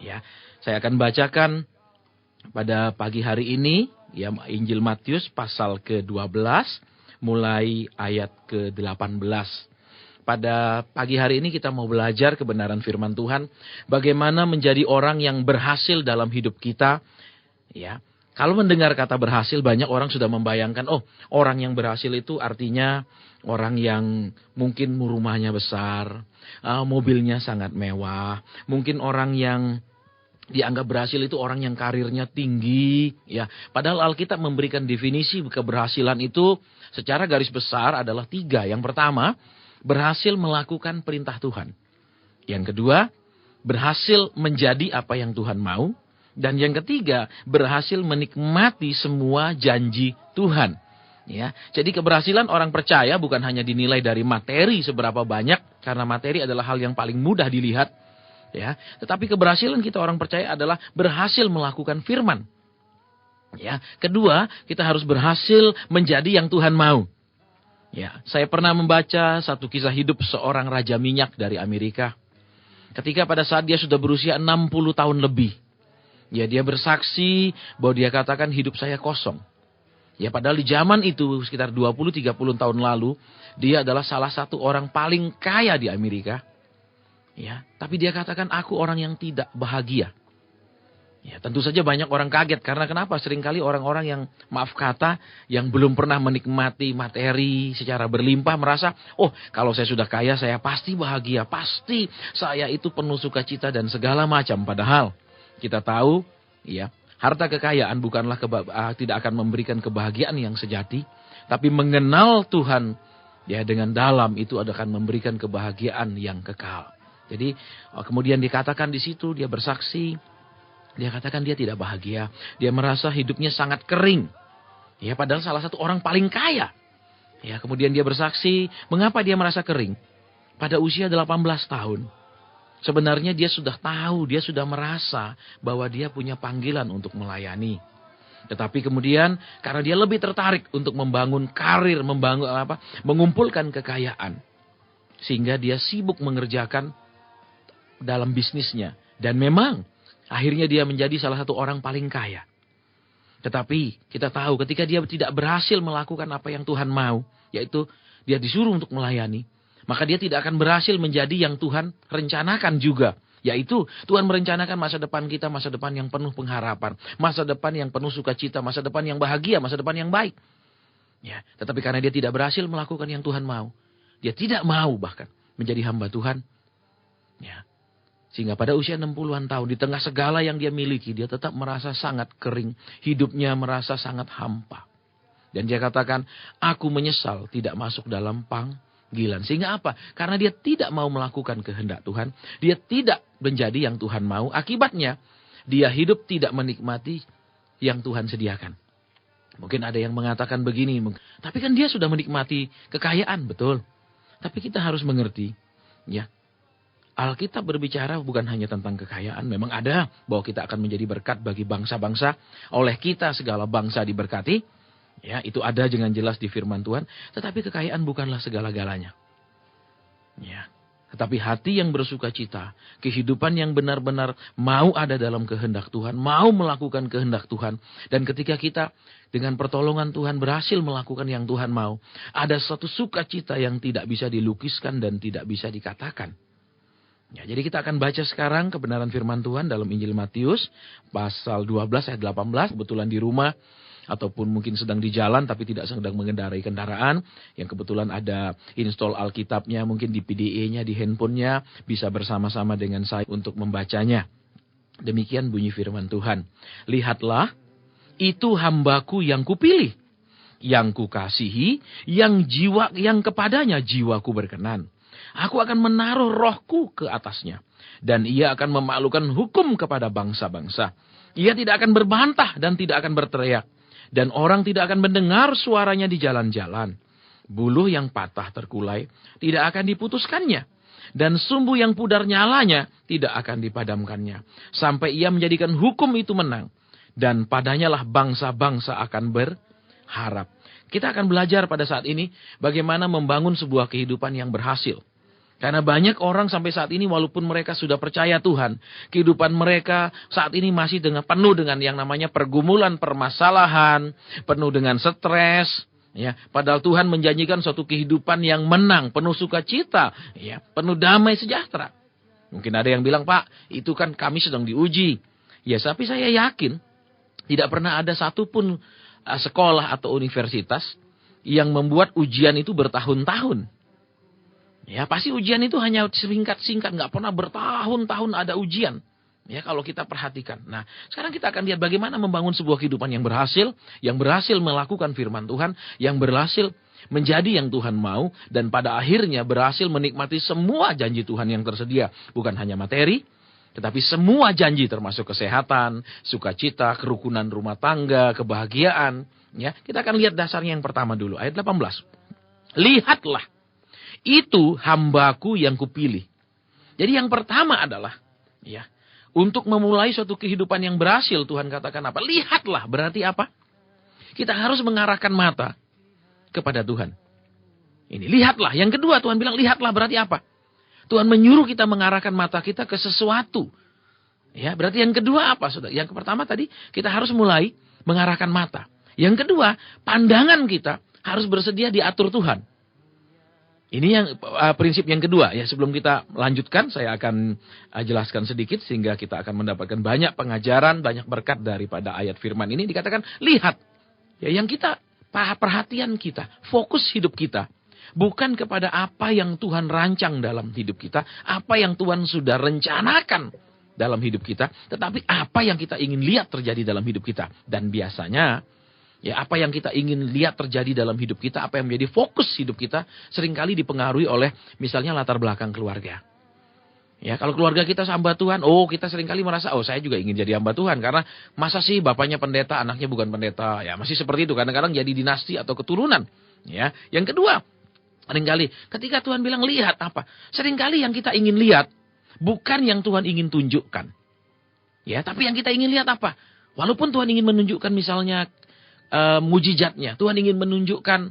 Ya, saya akan bacakan pada pagi hari ini ya Injil Matius pasal ke-12 mulai ayat ke-18. Pada pagi hari ini kita mau belajar kebenaran firman Tuhan, bagaimana menjadi orang yang berhasil dalam hidup kita. Ya, kalau mendengar kata berhasil, banyak orang sudah membayangkan, oh, orang yang berhasil itu artinya orang yang mungkin rumahnya besar, mobilnya sangat mewah, mungkin orang yang dianggap berhasil itu orang yang karirnya tinggi, ya. Padahal Alkitab memberikan definisi keberhasilan itu secara garis besar adalah 3. Yang pertama, berhasil melakukan perintah Tuhan. Yang kedua, berhasil menjadi apa yang Tuhan mau. Dan yang ketiga, berhasil menikmati semua janji Tuhan. Ya, jadi keberhasilan orang percaya bukan hanya dinilai dari materi seberapa banyak, karena materi adalah hal yang paling mudah dilihat. Ya, tetapi keberhasilan kita orang percaya adalah berhasil melakukan firman. Ya, kedua, kita harus berhasil menjadi yang Tuhan mau. Ya, saya pernah membaca satu kisah hidup seorang raja minyak dari Amerika. Ketika pada saat dia sudah berusia 60 tahun lebih. Ya, dia bersaksi bahwa dia katakan hidup saya kosong. Ya, padahal di zaman itu sekitar 20-30 tahun lalu, dia adalah salah satu orang paling kaya di Amerika. Ya, tapi dia katakan aku orang yang tidak bahagia. Ya, tentu saja banyak orang kaget karena kenapa? Seringkali orang-orang yang maaf kata yang belum pernah menikmati materi secara berlimpah merasa, oh, kalau saya sudah kaya saya pasti bahagia, pasti saya itu penuh sukacita dan segala macam. Padahal kita tahu, ya, harta kekayaan bukanlah tidak akan memberikan kebahagiaan yang sejati, tapi mengenal Tuhan ya dengan dalam itu akan memberikan kebahagiaan yang kekal. Jadi kemudian dikatakan di situ dia bersaksi, dia katakan dia tidak bahagia, dia merasa hidupnya sangat kering. Ya, padahal salah satu orang paling kaya. Ya, kemudian dia bersaksi, mengapa dia merasa kering? Pada usia 18 tahun. Sebenarnya dia sudah tahu, dia sudah merasa bahwa dia punya panggilan untuk melayani. Tetapi kemudian karena dia lebih tertarik untuk membangun karir, mengumpulkan kekayaan. Sehingga dia sibuk mengerjakan dalam bisnisnya. Dan memang akhirnya dia menjadi salah satu orang paling kaya. Tetapi kita tahu ketika dia tidak berhasil melakukan apa yang Tuhan mau, yaitu dia disuruh untuk melayani, maka dia tidak akan berhasil menjadi yang Tuhan rencanakan juga. Yaitu Tuhan merencanakan masa depan kita, masa depan yang penuh pengharapan, masa depan yang penuh sukacita, masa depan yang bahagia, masa depan yang baik. Ya, tetapi karena dia tidak berhasil melakukan yang Tuhan mau, dia tidak mau bahkan menjadi hamba Tuhan. Ya. Sehingga pada usia 60-an tahun, di tengah segala yang dia miliki, dia tetap merasa sangat kering. Hidupnya merasa sangat hampa. Dan dia katakan, aku menyesal tidak masuk dalam panggilan. Sehingga apa? Karena dia tidak mau melakukan kehendak Tuhan. Dia tidak menjadi yang Tuhan mau. Akibatnya, dia hidup tidak menikmati yang Tuhan sediakan. Mungkin ada yang mengatakan begini, tapi kan dia sudah menikmati kekayaan, betul. Tapi kita harus mengerti, ya. Alkitab berbicara bukan hanya tentang kekayaan. Memang ada bahwa kita akan menjadi berkat bagi bangsa-bangsa. Oleh kita segala bangsa diberkati. Ya, itu ada dengan jelas di firman Tuhan. Tetapi kekayaan bukanlah segala-galanya. Ya, tetapi hati yang bersukacita. Kehidupan yang benar-benar mau ada dalam kehendak Tuhan. Mau melakukan kehendak Tuhan. Dan ketika kita dengan pertolongan Tuhan berhasil melakukan yang Tuhan mau. Ada suatu sukacita yang tidak bisa dilukiskan dan tidak bisa dikatakan. Ya, jadi kita akan baca sekarang kebenaran firman Tuhan dalam Injil Matius pasal 12 ayat 18. Kebetulan di rumah ataupun mungkin sedang di jalan tapi tidak sedang mengendarai kendaraan. Yang kebetulan ada install Alkitabnya mungkin di PDA-nya, di handphonenya. Bisa bersama-sama dengan saya untuk membacanya. Demikian bunyi firman Tuhan. Lihatlah, itu hambaku yang kupilih, yang kukasihi, yang kepadanya jiwaku berkenan. Aku akan menaruh rohku ke atasnya. Dan ia akan memaklukkan hukum kepada bangsa-bangsa. Ia tidak akan berbantah dan tidak akan berteriak. Dan orang tidak akan mendengar suaranya di jalan-jalan. Buluh yang patah terkulai tidak akan diputuskannya. Dan sumbu yang pudar nyalanya tidak akan dipadamkannya. Sampai ia menjadikan hukum itu menang. Dan padanya lah bangsa-bangsa akan berharap. Kita akan belajar pada saat ini bagaimana membangun sebuah kehidupan yang berhasil. Karena banyak orang sampai saat ini walaupun mereka sudah percaya Tuhan, kehidupan mereka saat ini masih penuh dengan yang namanya pergumulan, permasalahan, penuh dengan stres. Ya, padahal Tuhan menjanjikan suatu kehidupan yang menang, penuh sukacita, ya, penuh damai sejahtera. Mungkin ada yang bilang, Pak, itu kan kami sedang diuji. Ya, tapi saya yakin tidak pernah ada satupun sekolah atau universitas yang membuat ujian itu bertahun-tahun. Ya, pasti ujian itu hanya singkat-singkat, nggak pernah bertahun-tahun ada ujian. Ya, kalau kita perhatikan. Nah, sekarang kita akan lihat bagaimana membangun sebuah kehidupan yang berhasil melakukan firman Tuhan, yang berhasil menjadi yang Tuhan mau, dan pada akhirnya berhasil menikmati semua janji Tuhan yang tersedia. Bukan hanya materi, tetapi semua janji termasuk kesehatan, sukacita, kerukunan rumah tangga, kebahagiaan. Ya, kita akan lihat dasarnya yang pertama dulu, ayat 18. Lihatlah, itu hambaku yang kupilih. Jadi yang pertama adalah, ya, untuk memulai suatu kehidupan yang berhasil, Tuhan katakan apa? Lihatlah, berarti apa? Kita harus mengarahkan mata kepada Tuhan. Ini, lihatlah. Yang kedua, Tuhan bilang, lihatlah, berarti apa? Tuhan menyuruh kita mengarahkan mata kita ke sesuatu. Ya, berarti yang kedua apa, Saudara? Yang pertama tadi, kita harus mulai mengarahkan mata. Yang kedua, pandangan kita harus bersedia diatur Tuhan. Ini yang prinsip yang kedua. Ya, sebelum kita lanjutkan, saya akan jelaskan sedikit sehingga kita akan mendapatkan banyak pengajaran, banyak berkat daripada ayat firman ini. Dikatakan, lihat. Ya, yang kita, perhatian kita, fokus hidup kita. Bukan kepada apa yang Tuhan rancang dalam hidup kita, apa yang Tuhan sudah rencanakan dalam hidup kita, tetapi apa yang kita ingin lihat terjadi dalam hidup kita. Dan biasanya, ya, apa yang kita ingin lihat terjadi dalam hidup kita, apa yang menjadi fokus hidup kita, seringkali dipengaruhi oleh misalnya latar belakang keluarga. Ya, kalau keluarga kita hamba Tuhan, kita seringkali merasa, saya juga ingin jadi hamba Tuhan. Karena masa sih bapaknya pendeta, anaknya bukan pendeta. Ya, masih seperti itu. Kadang-kadang jadi dinasti atau keturunan. Ya, yang kedua, seringkali ketika Tuhan bilang lihat apa? Seringkali yang kita ingin lihat bukan yang Tuhan ingin tunjukkan. Ya, tapi yang kita ingin lihat apa? Walaupun Tuhan ingin menunjukkan misalnya mujizatnya, Tuhan ingin menunjukkan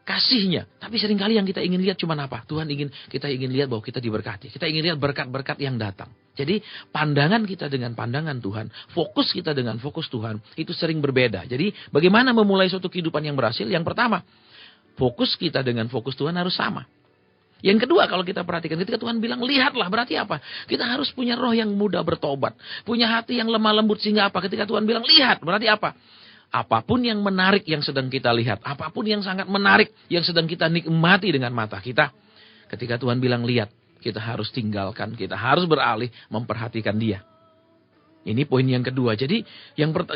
kasihnya, tapi seringkali yang kita ingin lihat cuma apa? Kita ingin lihat bahwa kita diberkati. Kita ingin lihat berkat-berkat yang datang. Jadi pandangan kita dengan pandangan Tuhan, fokus kita dengan fokus Tuhan, itu sering berbeda. Jadi bagaimana memulai suatu kehidupan yang berhasil? Yang pertama, fokus kita dengan fokus Tuhan harus sama. Yang kedua, kalau kita perhatikan, ketika Tuhan bilang, lihatlah, berarti apa? Kita harus punya roh yang mudah bertobat. Punya hati yang lemah lembut, sehingga apa? Ketika Tuhan bilang, lihat, berarti apa? Apapun yang menarik yang sedang kita lihat, apapun yang sangat menarik yang sedang kita nikmati dengan mata kita, ketika Tuhan bilang, lihat, kita harus tinggalkan, kita harus beralih memperhatikan Dia. Ini poin yang kedua. Jadi,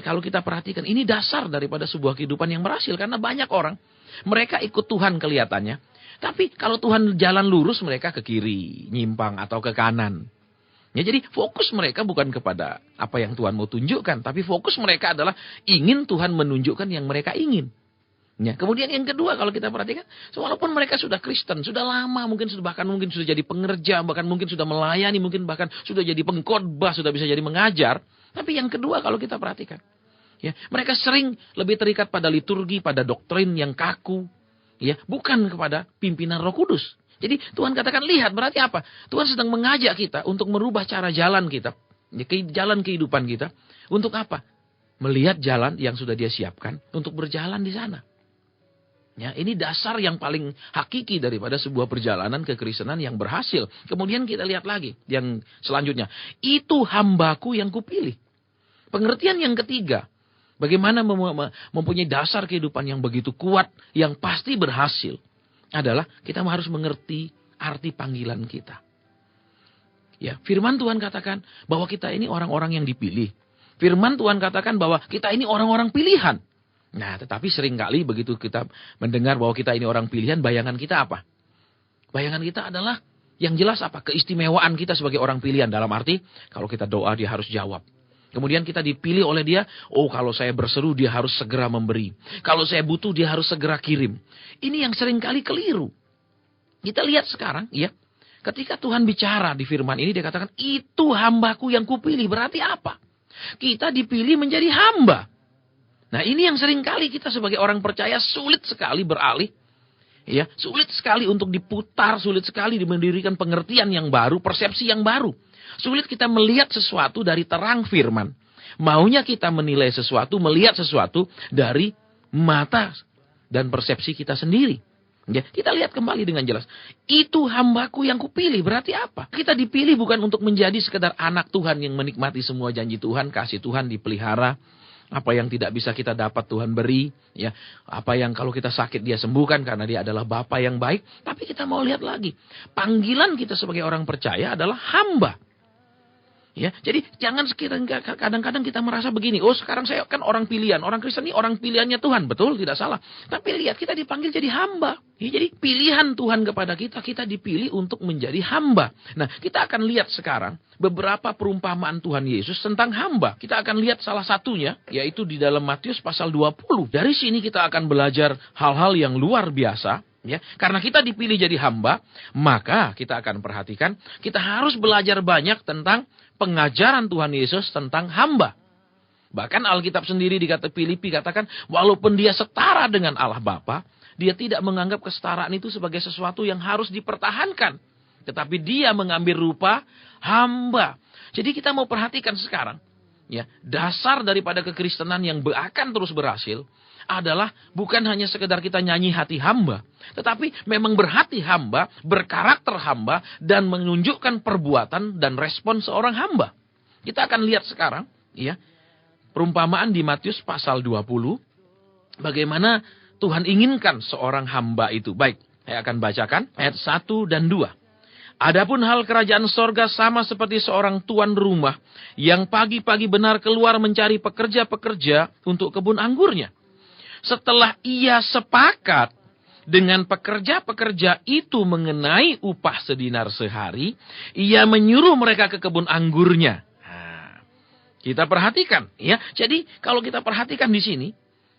kalau kita perhatikan, ini dasar daripada sebuah kehidupan yang berhasil. Karena banyak orang, mereka ikut Tuhan kelihatannya. Tapi kalau Tuhan jalan lurus, mereka ke kiri, nyimpang atau ke kanan. Ya, jadi fokus mereka bukan kepada apa yang Tuhan mau tunjukkan. Tapi fokus mereka adalah ingin Tuhan menunjukkan yang mereka ingin. Ya, kemudian yang kedua kalau kita perhatikan, walaupun mereka sudah Kristen, sudah lama, mungkin sudah jadi pengerja, bahkan mungkin sudah melayani, mungkin bahkan sudah jadi pengkhotbah, sudah bisa jadi mengajar. Tapi yang kedua kalau kita perhatikan, ya, mereka sering lebih terikat pada liturgi, pada doktrin yang kaku. Ya, bukan kepada pimpinan Roh Kudus. Jadi Tuhan katakan lihat, berarti apa? Tuhan sedang mengajak kita untuk merubah cara jalan kita, jalan kehidupan kita. Untuk apa? Melihat jalan yang sudah Dia siapkan untuk berjalan di sana. Ya, ini dasar yang paling hakiki daripada sebuah perjalanan kekristenan yang berhasil. Kemudian kita lihat lagi yang selanjutnya. Itu hambaku yang kupilih. Pengertian yang ketiga. Bagaimana mempunyai dasar kehidupan yang begitu kuat, yang pasti berhasil, adalah kita harus mengerti arti panggilan kita. Ya, firman Tuhan katakan bahwa kita ini orang-orang yang dipilih. Firman Tuhan katakan bahwa kita ini orang-orang pilihan. Nah, tetapi seringkali begitu kita mendengar bahwa kita ini orang pilihan, bayangan kita apa? Bayangan kita adalah yang jelas apa? Keistimewaan kita sebagai orang pilihan. Dalam arti, kalau kita doa dia harus jawab. Kemudian kita dipilih oleh Dia, kalau saya berseru Dia harus segera memberi. Kalau saya butuh Dia harus segera kirim. Ini yang seringkali keliru. Kita lihat sekarang, ya, ketika Tuhan bicara di firman ini, Dia katakan, itu hambaku yang kupilih. Berarti apa? Kita dipilih menjadi hamba. Nah, ini yang seringkali kita sebagai orang percaya sulit sekali beralih. Ya, sulit sekali untuk diputar, sulit sekali mendirikan pengertian yang baru, persepsi yang baru. Sulit kita melihat sesuatu dari terang firman. Maunya kita menilai sesuatu, melihat sesuatu dari mata dan persepsi kita sendiri. Ya, kita lihat kembali dengan jelas. Itu hambaku yang kupilih. Berarti apa? Kita dipilih bukan untuk menjadi sekedar anak Tuhan yang menikmati semua janji Tuhan, kasih Tuhan dipelihara. Apa yang tidak bisa kita dapat Tuhan beri. Ya, apa yang kalau kita sakit dia sembuhkan karena dia adalah Bapa yang baik. Tapi kita mau lihat lagi. Panggilan kita sebagai orang percaya adalah hamba. Ya, jadi jangan kadang-kadang kita merasa begini, oh sekarang saya kan orang pilihan, orang Kristen ini orang pilihannya Tuhan, betul, tidak salah. Tapi lihat, kita dipanggil jadi hamba. Ya, jadi pilihan Tuhan kepada kita, kita dipilih untuk menjadi hamba. Nah, kita akan lihat sekarang beberapa perumpamaan Tuhan Yesus tentang hamba. Kita akan lihat salah satunya, yaitu di dalam Matius pasal 20. Dari sini kita akan belajar hal-hal yang luar biasa. Ya, karena kita dipilih jadi hamba, maka kita akan perhatikan, kita harus belajar banyak tentang pengajaran Tuhan Yesus tentang hamba. Bahkan Alkitab sendiri di kata Filipi katakan, walaupun dia setara dengan Allah Bapa, dia tidak menganggap kesetaraan itu sebagai sesuatu yang harus dipertahankan. Tetapi dia mengambil rupa hamba. Jadi kita mau perhatikan sekarang, ya, dasar daripada kekristenan yang akan terus berhasil, adalah bukan hanya sekedar kita nyanyi hati hamba, tetapi memang berhati hamba, berkarakter hamba, dan menunjukkan perbuatan dan respon seorang hamba. Kita akan lihat sekarang, ya, perumpamaan di Matius pasal 20, bagaimana Tuhan inginkan seorang hamba itu. Baik, saya akan bacakan ayat 1 dan 2. Adapun hal kerajaan sorga sama seperti seorang tuan rumah yang pagi-pagi benar keluar mencari pekerja-pekerja untuk kebun anggurnya. Setelah ia sepakat dengan pekerja-pekerja itu mengenai upah sedinar sehari, ia menyuruh mereka ke kebun anggurnya. Nah, kita perhatikan, ya. Jadi kalau kita perhatikan di sini,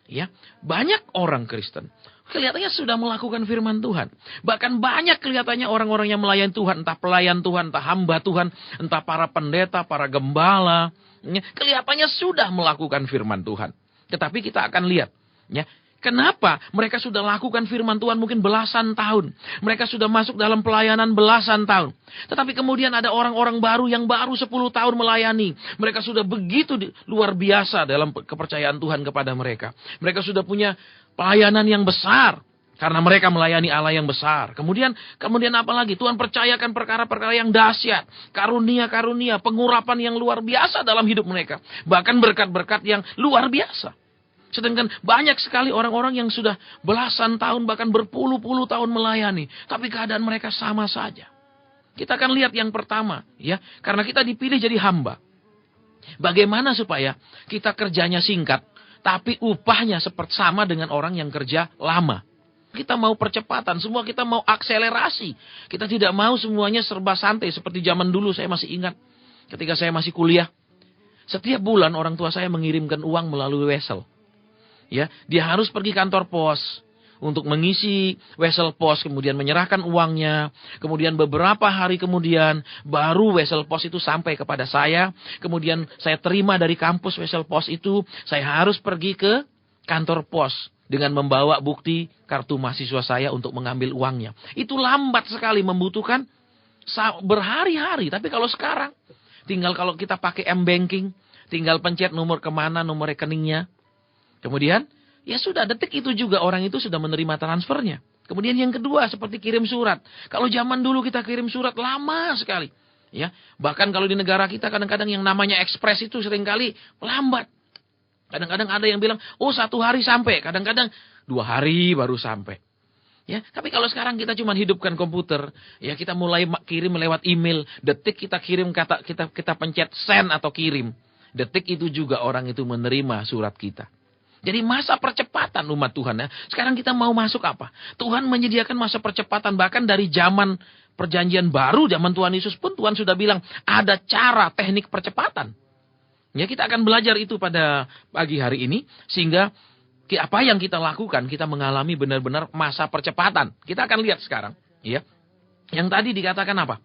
ya, banyak orang Kristen kelihatannya sudah melakukan firman Tuhan. Bahkan banyak kelihatannya orang-orang yang melayani Tuhan, entah pelayan Tuhan, entah hamba Tuhan, entah para pendeta, para gembala, ya, kelihatannya sudah melakukan firman Tuhan. Tetapi kita akan lihat, ya, kenapa mereka sudah lakukan firman Tuhan mungkin belasan tahun. Mereka sudah masuk dalam pelayanan belasan tahun. Tetapi kemudian ada orang-orang baru yang baru 10 tahun melayani. Mereka sudah begitu luar biasa dalam kepercayaan Tuhan kepada mereka. Mereka sudah punya pelayanan yang besar. Karena mereka melayani Allah yang besar. Kemudian apa lagi? Tuhan percayakan perkara-perkara yang dahsyat. Karunia-karunia, pengurapan yang luar biasa dalam hidup mereka. Bahkan berkat-berkat yang luar biasa. Sedangkan banyak sekali orang-orang yang sudah belasan tahun, bahkan berpuluh-puluh tahun melayani. Tapi keadaan mereka sama saja. Kita akan lihat yang pertama, ya, karena kita dipilih jadi hamba. Bagaimana supaya kita kerjanya singkat, tapi upahnya seperti sama dengan orang yang kerja lama. Kita mau percepatan, semua kita mau akselerasi. Kita tidak mau semuanya serba santai. Seperti zaman dulu saya masih ingat, ketika saya masih kuliah. Setiap bulan orang tua saya mengirimkan uang melalui wesel. Ya, dia harus pergi kantor pos untuk mengisi wesel pos, kemudian menyerahkan uangnya. Kemudian beberapa hari kemudian baru wesel pos itu sampai kepada saya. Kemudian saya terima dari kampus wesel pos itu. Saya harus pergi ke kantor pos dengan membawa bukti kartu mahasiswa saya untuk mengambil uangnya. Itu lambat sekali, membutuhkan berhari-hari. Tapi kalau sekarang, tinggal kalau kita pakai M-Banking, tinggal pencet nomor kemana, nomor rekeningnya. Kemudian, ya sudah, detik itu juga orang itu sudah menerima transfernya. Kemudian yang kedua, seperti kirim surat. Kalau zaman dulu kita kirim surat lama sekali. Ya, bahkan kalau di negara kita kadang-kadang yang namanya ekspres itu seringkali lambat. Kadang-kadang ada yang bilang, oh 1 hari sampai. Kadang-kadang 2 hari baru sampai. Ya, tapi kalau sekarang kita cuma hidupkan komputer, ya kita mulai kirim lewat email. Detik kita kirim kita pencet send atau kirim. Detik itu juga orang itu menerima surat kita. Jadi masa percepatan umat Tuhan, ya. Sekarang kita mau masuk apa? Tuhan menyediakan masa percepatan. Bahkan dari zaman perjanjian baru, zaman Tuhan Yesus pun Tuhan sudah bilang ada cara teknik percepatan. Ya, kita akan belajar itu pada pagi hari ini. Sehingga apa yang kita lakukan, kita mengalami benar-benar masa percepatan. Kita akan lihat sekarang. Ya. Yang tadi dikatakan apa?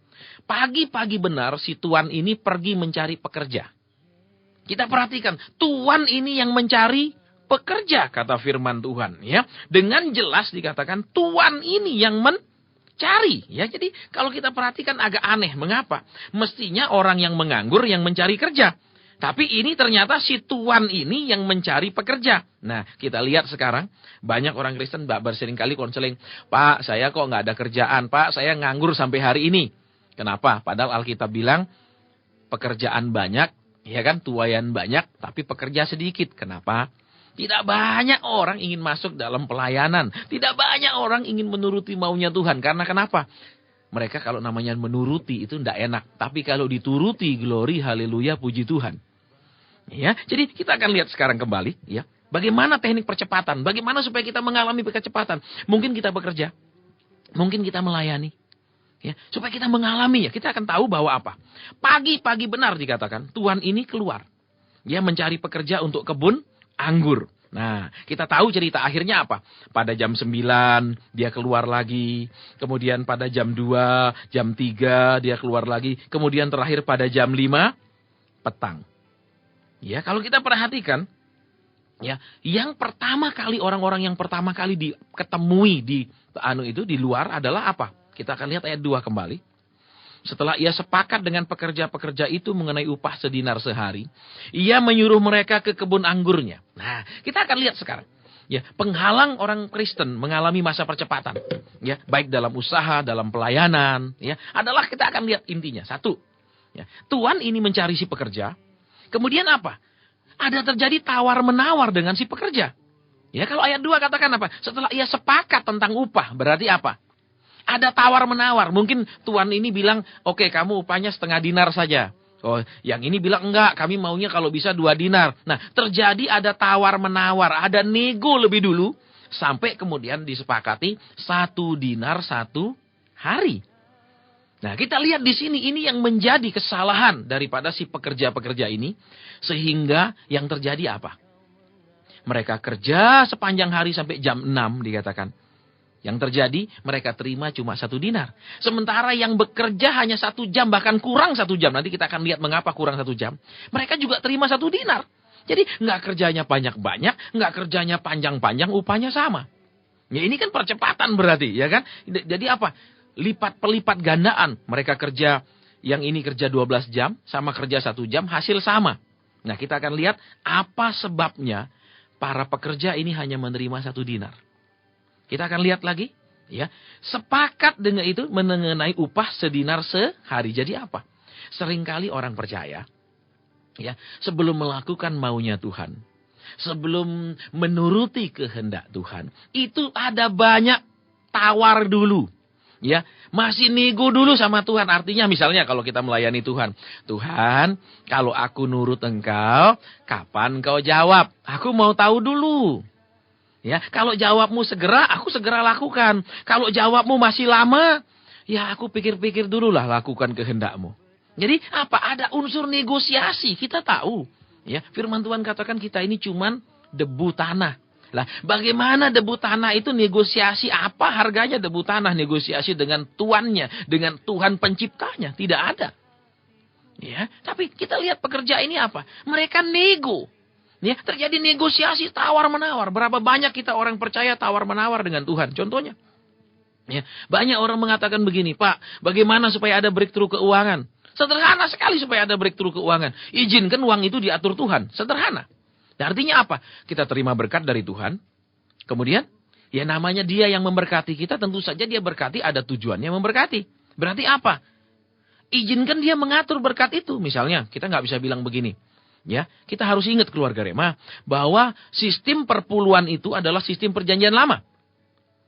Pagi-pagi benar si tuan ini pergi mencari pekerja. Kita perhatikan, tuan ini yang mencari pekerja, kata firman Tuhan. Ya, dengan jelas dikatakan tuan ini yang mencari. Ya, jadi kalau kita perhatikan agak aneh. Mengapa? Mestinya orang yang menganggur yang mencari kerja. Tapi ini ternyata si tuan ini yang mencari pekerja. Nah, kita lihat sekarang. Banyak orang Kristen seringkali konseling. Pak, saya kok nggak ada kerjaan. Pak, saya nganggur sampai hari ini. Kenapa? Padahal Alkitab bilang, pekerjaan banyak, ya kan, tuaian banyak, tapi pekerja sedikit. Kenapa? Tidak banyak orang ingin masuk dalam pelayanan. Tidak banyak orang ingin menuruti maunya Tuhan. Karena kenapa? Mereka kalau namanya menuruti itu tidak enak. Tapi kalau dituruti, glory, haleluya, puji Tuhan. Ya, jadi kita akan lihat sekarang kembali, ya, bagaimana teknik percepatan, bagaimana supaya kita mengalami kecepatan. Mungkin kita bekerja, mungkin kita melayani, ya, supaya kita mengalami, ya, kita akan tahu bahwa apa? Pagi-pagi benar dikatakan, Tuhan ini keluar, dia mencari pekerja untuk kebun anggur. Nah, kita tahu cerita akhirnya apa? Pada jam 9 dia keluar lagi, kemudian pada jam 2, jam 3 dia keluar lagi, kemudian terakhir pada jam 5 petang. Ya, kalau kita perhatikan, ya, yang pertama kali orang-orang yang pertama kali diketemui di luar adalah apa? Kita akan lihat ayat 2 kembali. Setelah ia sepakat dengan pekerja-pekerja itu mengenai upah sedinar sehari, ia menyuruh mereka ke kebun anggurnya. Nah, kita akan lihat sekarang. Ya, penghalang orang Kristen mengalami masa percepatan. Ya, baik dalam usaha, dalam pelayanan, ya, adalah kita akan lihat intinya. Satu, ya, Tuhan ini mencari si pekerja. Kemudian apa? Ada terjadi tawar-menawar dengan si pekerja. Ya, kalau ayat 2 katakan apa? Setelah ia sepakat tentang upah, berarti apa? Ada tawar-menawar. Mungkin tuan ini bilang, oke, kamu upahnya 0,5 dinar saja. Oh, yang ini bilang, enggak, kami maunya kalau bisa 2 dinar. Nah, terjadi ada tawar-menawar, ada nego lebih dulu, sampai kemudian disepakati 1 dinar 1 hari. Nah, kita lihat di sini, ini yang menjadi kesalahan daripada si pekerja-pekerja ini. Sehingga yang terjadi apa? Mereka kerja sepanjang hari sampai jam 6 dikatakan. Yang terjadi, mereka terima cuma 1 dinar. Sementara yang bekerja hanya 1 jam, bahkan kurang 1 jam. Nanti kita akan lihat mengapa kurang 1 jam. Mereka juga terima 1 dinar. Jadi, nggak kerjanya banyak-banyak, nggak kerjanya panjang-panjang, upahnya sama. Ya, ini kan percepatan berarti, ya kan? Jadi apa? Lipat-pelipat gandaan. Mereka kerja, yang ini kerja 12 jam, sama kerja 1 jam, hasil sama. Nah, kita akan lihat apa sebabnya para pekerja ini hanya menerima 1 dinar. Kita akan lihat lagi, ya. Sepakat dengan itu mengenai upah sedinar sehari. Jadi apa? Seringkali orang percaya, ya, sebelum melakukan maunya Tuhan, sebelum menuruti kehendak Tuhan, itu ada banyak tawar dulu. Ya, masih nego dulu sama Tuhan. Artinya misalnya kalau kita melayani Tuhan. Tuhan, kalau aku nurut Engkau, kapan Engkau jawab? Aku mau tahu dulu. Ya, kalau jawabmu segera, aku segera lakukan. Kalau jawabmu masih lama, ya aku pikir-pikir dululah lakukan kehendakmu. Jadi apa? Ada unsur negosiasi. Kita tahu. Ya, firman Tuhan katakan kita ini cuman debu tanah. Lah, bagaimana debu tanah itu negosiasi? Apa harganya debu tanah negosiasi dengan tuannya, dengan Tuhan penciptanya? Tidak ada. Ya, tapi kita lihat pekerja ini apa? Mereka nego. Ya, terjadi negosiasi tawar-menawar. Berapa banyak kita orang percaya tawar-menawar dengan Tuhan? Contohnya, ya, banyak orang mengatakan begini, Pak, bagaimana supaya ada breakthrough keuangan? Sederhana sekali supaya ada breakthrough keuangan. Izinkan uang itu diatur Tuhan. Sederhana. Artinya apa? Kita terima berkat dari Tuhan. Kemudian, ya namanya dia yang memberkati kita, tentu saja dia berkati, ada tujuannya memberkati. Berarti apa? Izinkan dia mengatur berkat itu. Misalnya, kita nggak bisa bilang begini. Ya, kita harus ingat keluarga Rema, bahwa sistem perpuluhan itu adalah sistem perjanjian lama.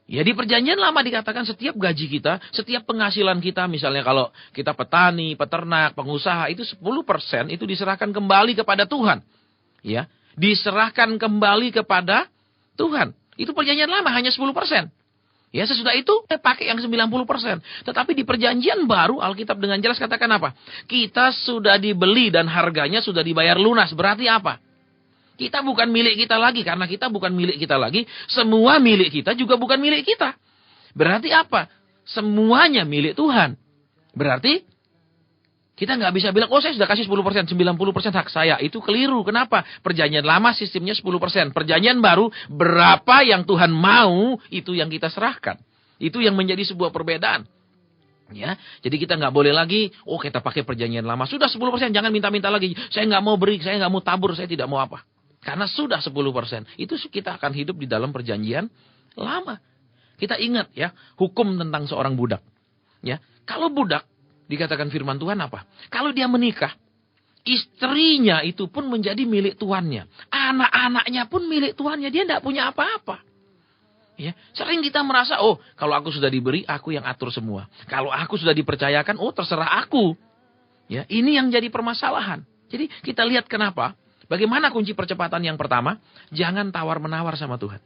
Ya, di perjanjian lama dikatakan setiap gaji kita, setiap penghasilan kita, misalnya kalau kita petani, peternak, pengusaha, itu 10% itu diserahkan kembali kepada Tuhan. Ya, diserahkan kembali kepada Tuhan. Itu perjanjian lama hanya 10%. Ya, sesudah itu pakai yang 90%. Tetapi di perjanjian baru Alkitab dengan jelas katakan apa? Kita sudah dibeli dan harganya sudah dibayar lunas. Berarti apa? Kita bukan milik kita lagi. Karena kita bukan milik kita lagi, semua milik kita juga bukan milik kita. Berarti apa? Semuanya milik Tuhan. Berarti Kita nggak bisa bilang, oh saya sudah kasih 10%, 90% hak saya. Itu keliru. Kenapa? Perjanjian lama sistemnya 10%. Perjanjian baru, berapa yang Tuhan mau, itu yang kita serahkan. Itu yang menjadi sebuah perbedaan. Ya, jadi kita nggak boleh lagi, oh kita pakai perjanjian lama. Sudah 10%, jangan minta-minta lagi. Saya nggak mau beri, saya nggak mau tabur, saya tidak mau apa. Karena sudah 10%. Itu kita akan hidup di dalam perjanjian lama. Kita ingat ya, hukum tentang seorang budak. Ya, kalau budak, dikatakan firman Tuhan apa? Kalau dia menikah, istrinya itu pun menjadi milik tuannya. Anak-anaknya pun milik tuannya. Dia tidak punya apa-apa. Ya, sering kita merasa, oh kalau aku sudah diberi, aku yang atur semua. Kalau aku sudah dipercayakan, oh terserah aku. Ya, ini yang jadi permasalahan. Jadi kita lihat kenapa. Bagaimana kunci percepatan yang pertama? Jangan tawar-menawar sama Tuhan.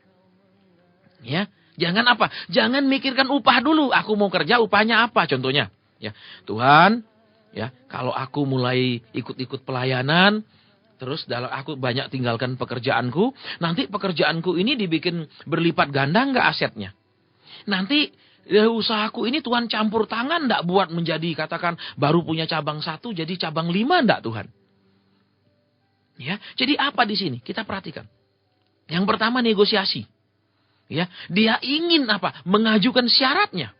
Ya, jangan apa? Jangan mikirkan upah dulu. Aku mau kerja, upahnya apa? Contohnya. Ya, Tuhan, ya, kalau aku mulai ikut-ikut pelayanan, terus aku banyak tinggalkan pekerjaanku, nanti pekerjaanku ini dibikin berlipat ganda nggak asetnya? Nanti usahaku ini Tuhan campur tangan nggak buat menjadi, katakan baru punya cabang 1 jadi cabang 5 nggak Tuhan? Ya, jadi apa di sini? Kita perhatikan. Yang pertama negosiasi. Ya, dia ingin apa? Mengajukan syaratnya.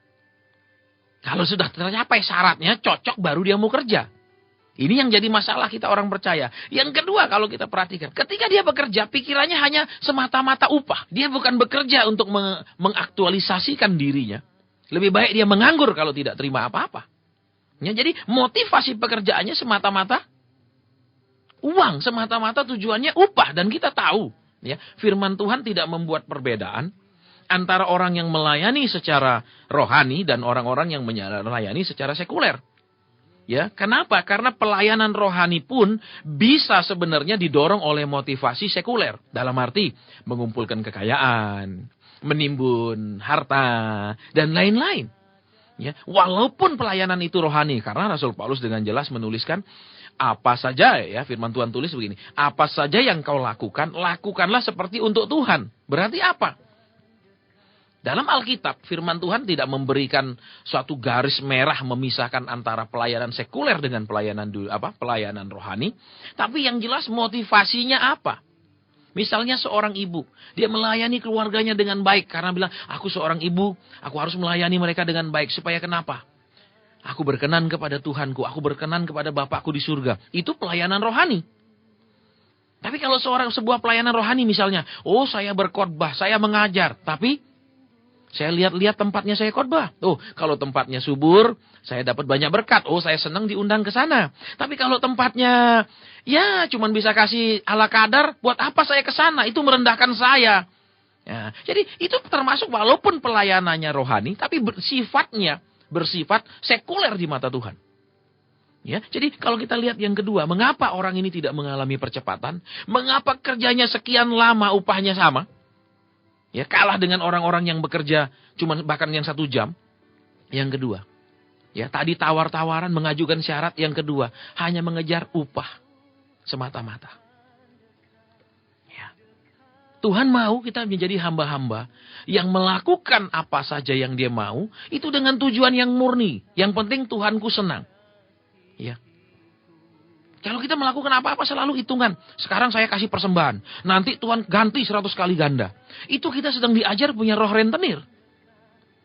Kalau sudah tercapai syaratnya, cocok baru dia mau kerja. Ini yang jadi masalah kita orang percaya. Yang kedua kalau kita perhatikan, ketika dia bekerja, pikirannya hanya semata-mata upah. Dia bukan bekerja untuk mengaktualisasikan dirinya. Lebih baik dia menganggur kalau tidak terima apa-apa. Ya, jadi motivasi pekerjaannya semata-mata uang, semata-mata tujuannya upah. Dan kita tahu, ya, firman Tuhan tidak membuat perbedaan antara orang yang melayani secara rohani dan orang-orang yang melayani secara sekuler. Ya, kenapa? Karena pelayanan rohani pun bisa sebenarnya didorong oleh motivasi sekuler. Dalam arti mengumpulkan kekayaan, menimbun harta, dan lain-lain. Ya, walaupun pelayanan itu rohani, karena Rasul Paulus dengan jelas menuliskan, apa saja ya, firman Tuhan tulis begini, apa saja yang kau lakukan, lakukanlah seperti untuk Tuhan. Berarti apa? Dalam Alkitab, firman Tuhan tidak memberikan suatu garis merah memisahkan antara pelayanan sekuler dengan pelayanan rohani. Tapi yang jelas motivasinya apa? Misalnya seorang ibu, dia melayani keluarganya dengan baik karena bilang, aku seorang ibu, aku harus melayani mereka dengan baik. Supaya kenapa? Aku berkenan kepada Tuhanku, aku berkenan kepada Bapakku di surga. Itu pelayanan rohani. Tapi kalau sebuah pelayanan rohani misalnya, oh saya berkhotbah, saya mengajar, tapi saya lihat-lihat tempatnya saya khotbah. Oh, kalau tempatnya subur, saya dapat banyak berkat. Oh, saya senang diundang ke sana. Tapi kalau tempatnya, ya cuman bisa kasih ala kadar, buat apa saya ke sana? Itu merendahkan saya. Ya, jadi itu termasuk walaupun pelayanannya rohani, tapi bersifat sekuler di mata Tuhan. Ya, jadi kalau kita lihat yang kedua, mengapa orang ini tidak mengalami percepatan? Mengapa kerjanya sekian lama upahnya sama? Ya, kalah dengan orang-orang yang bekerja cuma bahkan yang 1 jam. Yang kedua, ya tadi tawar-tawaran mengajukan syarat. Yang kedua, hanya mengejar upah semata-mata. Ya. Tuhan mau kita menjadi hamba-hamba yang melakukan apa saja yang dia mau, itu dengan tujuan yang murni. Yang penting Tuhanku senang. Ya. Kalau kita melakukan apa-apa selalu hitungan. Sekarang saya kasih persembahan. Nanti Tuhan ganti 100 kali ganda. Itu kita sedang diajar punya roh rentenir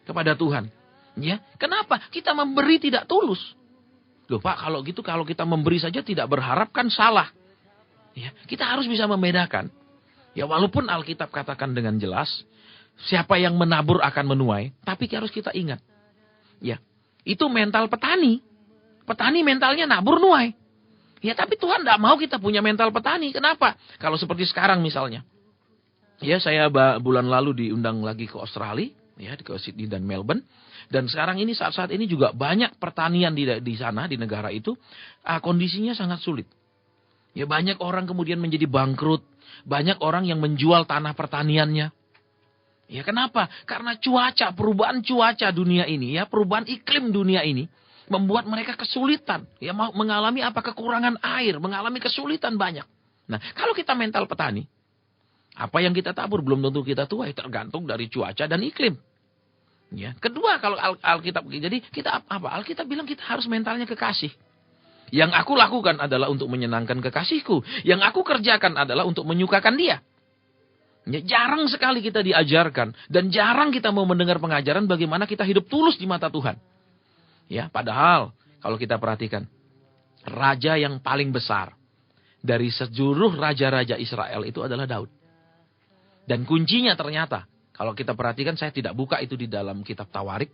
kepada Tuhan. Ya, kenapa? Kita memberi tidak tulus. Loh Pak, kalau gitu kalau kita memberi saja tidak berharap kan salah. Ya, kita harus bisa membedakan. Ya, walaupun Alkitab katakan dengan jelas, siapa yang menabur akan menuai, tapi harus kita ingat. Ya, itu mental petani. Petani mentalnya nabur nuai. Ya, tapi Tuhan tidak mau kita punya mental petani. Kenapa? Kalau seperti sekarang misalnya. Ya, saya bulan lalu diundang lagi ke Australia. Ya, ke Sydney dan Melbourne. Dan sekarang ini saat-saat ini juga banyak pertanian di sana, di negara itu. Kondisinya sangat sulit. Ya, banyak orang kemudian menjadi bangkrut. Banyak orang yang menjual tanah pertaniannya. Ya, kenapa? Karena perubahan cuaca dunia ini. Ya, perubahan iklim dunia ini. Membuat mereka kesulitan. Ya, mengalami kekurangan air. Mengalami kesulitan banyak. Nah, kalau kita mental petani. Apa yang kita tabur belum tentu kita tuai. Tergantung dari cuaca dan iklim. Ya. Kedua, kalau Alkitab. Jadi kita apa? Alkitab bilang kita harus mentalnya kekasih. Yang aku lakukan adalah untuk menyenangkan kekasihku. Yang aku kerjakan adalah untuk menyukakan dia. Ya, jarang sekali kita diajarkan. Dan jarang kita mau mendengar pengajaran bagaimana kita hidup tulus di mata Tuhan. Ya, padahal kalau kita perhatikan. Raja yang paling besar dari seluruh raja-raja Israel itu adalah Daud. Dan kuncinya ternyata. Kalau kita perhatikan, saya tidak buka itu di dalam kitab Tawarik.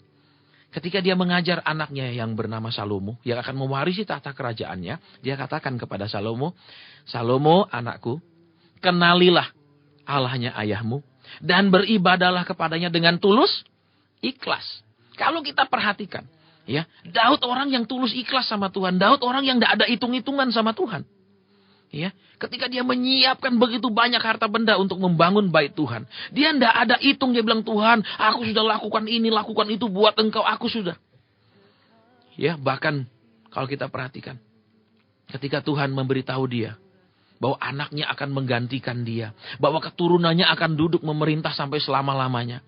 Ketika dia mengajar anaknya yang bernama Salomo, yang akan mewarisi tahta kerajaannya, dia katakan kepada Salomo, Salomo anakku, kenalilah Allahnya ayahmu, dan beribadalah kepadanya dengan tulus, ikhlas. Kalau kita perhatikan, ya, Daud orang yang tulus ikhlas sama Tuhan, Daud orang yang tidak ada hitung-hitungan sama Tuhan. Ya, ketika dia menyiapkan begitu banyak harta benda untuk membangun bait Tuhan, dia tidak ada hitung, dia bilang, Tuhan, aku sudah lakukan ini, lakukan itu buat engkau, aku sudah. Ya, bahkan kalau kita perhatikan, ketika Tuhan memberitahu dia bahwa anaknya akan menggantikan dia, bahwa keturunannya akan duduk memerintah sampai selama-lamanya,